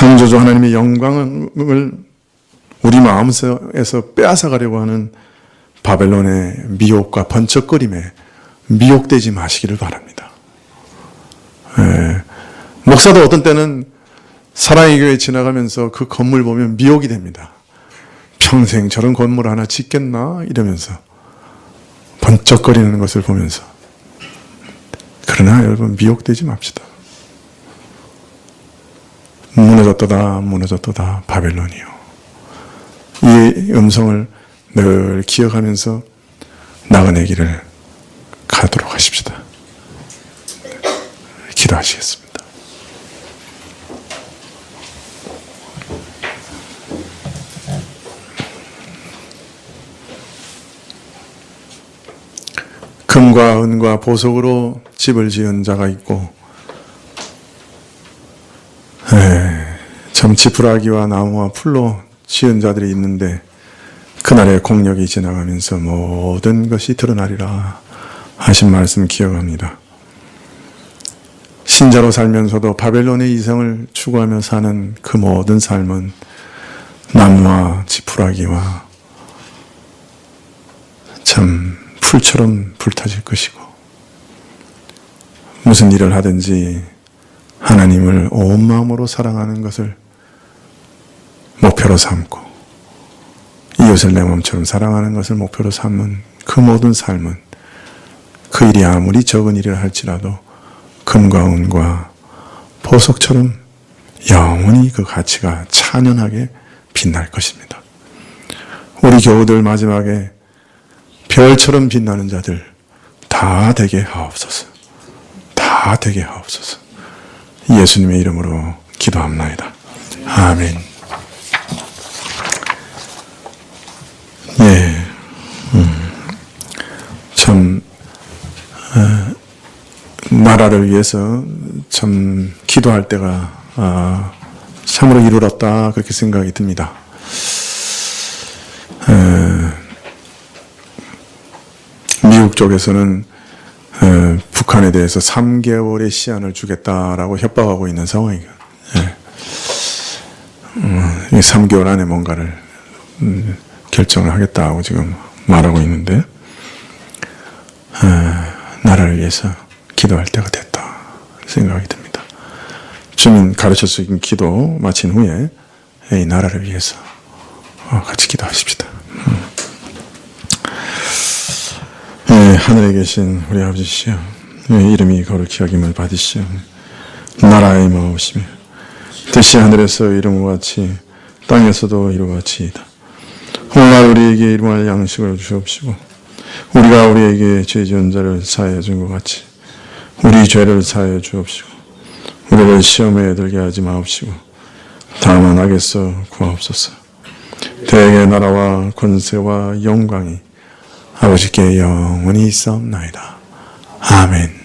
창조주 하나님의 영광을 우리 마음에서 빼앗아가려고 하는 바벨론의 미혹과 번쩍거림에 미혹되지 마시기를 바랍니다. 목사도 어떤 때는 사랑의 교회 지나가면서 그 건물 보면 미혹이 됩니다. 평생 저런 건물 하나 짓겠나 이러면서 번쩍거리는 것을 보면서. 그러나 여러분, 미혹되지 맙시다. 무너졌도다 바벨론이요. 이 음성을 늘 기억하면서 나그네 길을 가도록 하십시다. 기도하시겠습니다. 금과 은과 보석으로 집을 지은 자가 있고, 참 지푸라기와 나무와 풀로 지은 자들이 있는데 그날의 공력이 지나가면서 모든 것이 드러나리라 하신 말씀 기억합니다. 신자로 살면서도 바벨론의 이성을 추구하며 사는 그 모든 삶은 나무와 지푸라기와 참 풀처럼 불타질 것이고, 무슨 일을 하든지 하나님을 온 마음으로 사랑하는 것을 목표로 삼고 이웃을 내 몸처럼 사랑하는 것을 목표로 삼는 그 모든 삶은 그 일이 아무리 적은 일을 할지라도 금과 은과 보석처럼 영원히 그 가치가 찬연하게 빛날 것입니다. 우리 교우들 마지막에 별처럼 빛나는 자들 다 되게 하옵소서. 다 되게 하옵소서. 예수님의 이름으로 기도합나이다. 아멘. 참 나라를 위해서 참 기도할 때가 참으로 이르렀다, 그렇게 생각이 듭니다. 미국 쪽에서는 북한에 대해서 3개월의 시한을 주겠다라고 협박하고 있는 상황이에요. 3개월 안에 뭔가를 결정을 하겠다고 지금 말하고 있는데, 나라를 위해서 기도할 때가 됐다 생각이 듭니다. 주님 가르쳐 주신 기도 마친 후에 이 나라를 위해서 같이 기도하십시다. 하늘에 계신 우리 아버지시여, 이름이 거룩히 여김을 받으시오. 나라의 마옵시며 뜻이 하늘에서 이룬 것 같이 땅에서도 이루어지이다. 오늘 우리에게 일용할 양식을 주옵시고, 우리가 우리에게 죄 지은 자를 사하여 준 것 같이 우리 죄를 사하여 주옵시고, 우리를 시험에 들게 하지 마옵시고 다만 악에서 구하옵소서. 대의 나라와 권세와 영광이 아버지께 영원히 있사옵나이다. 아멘.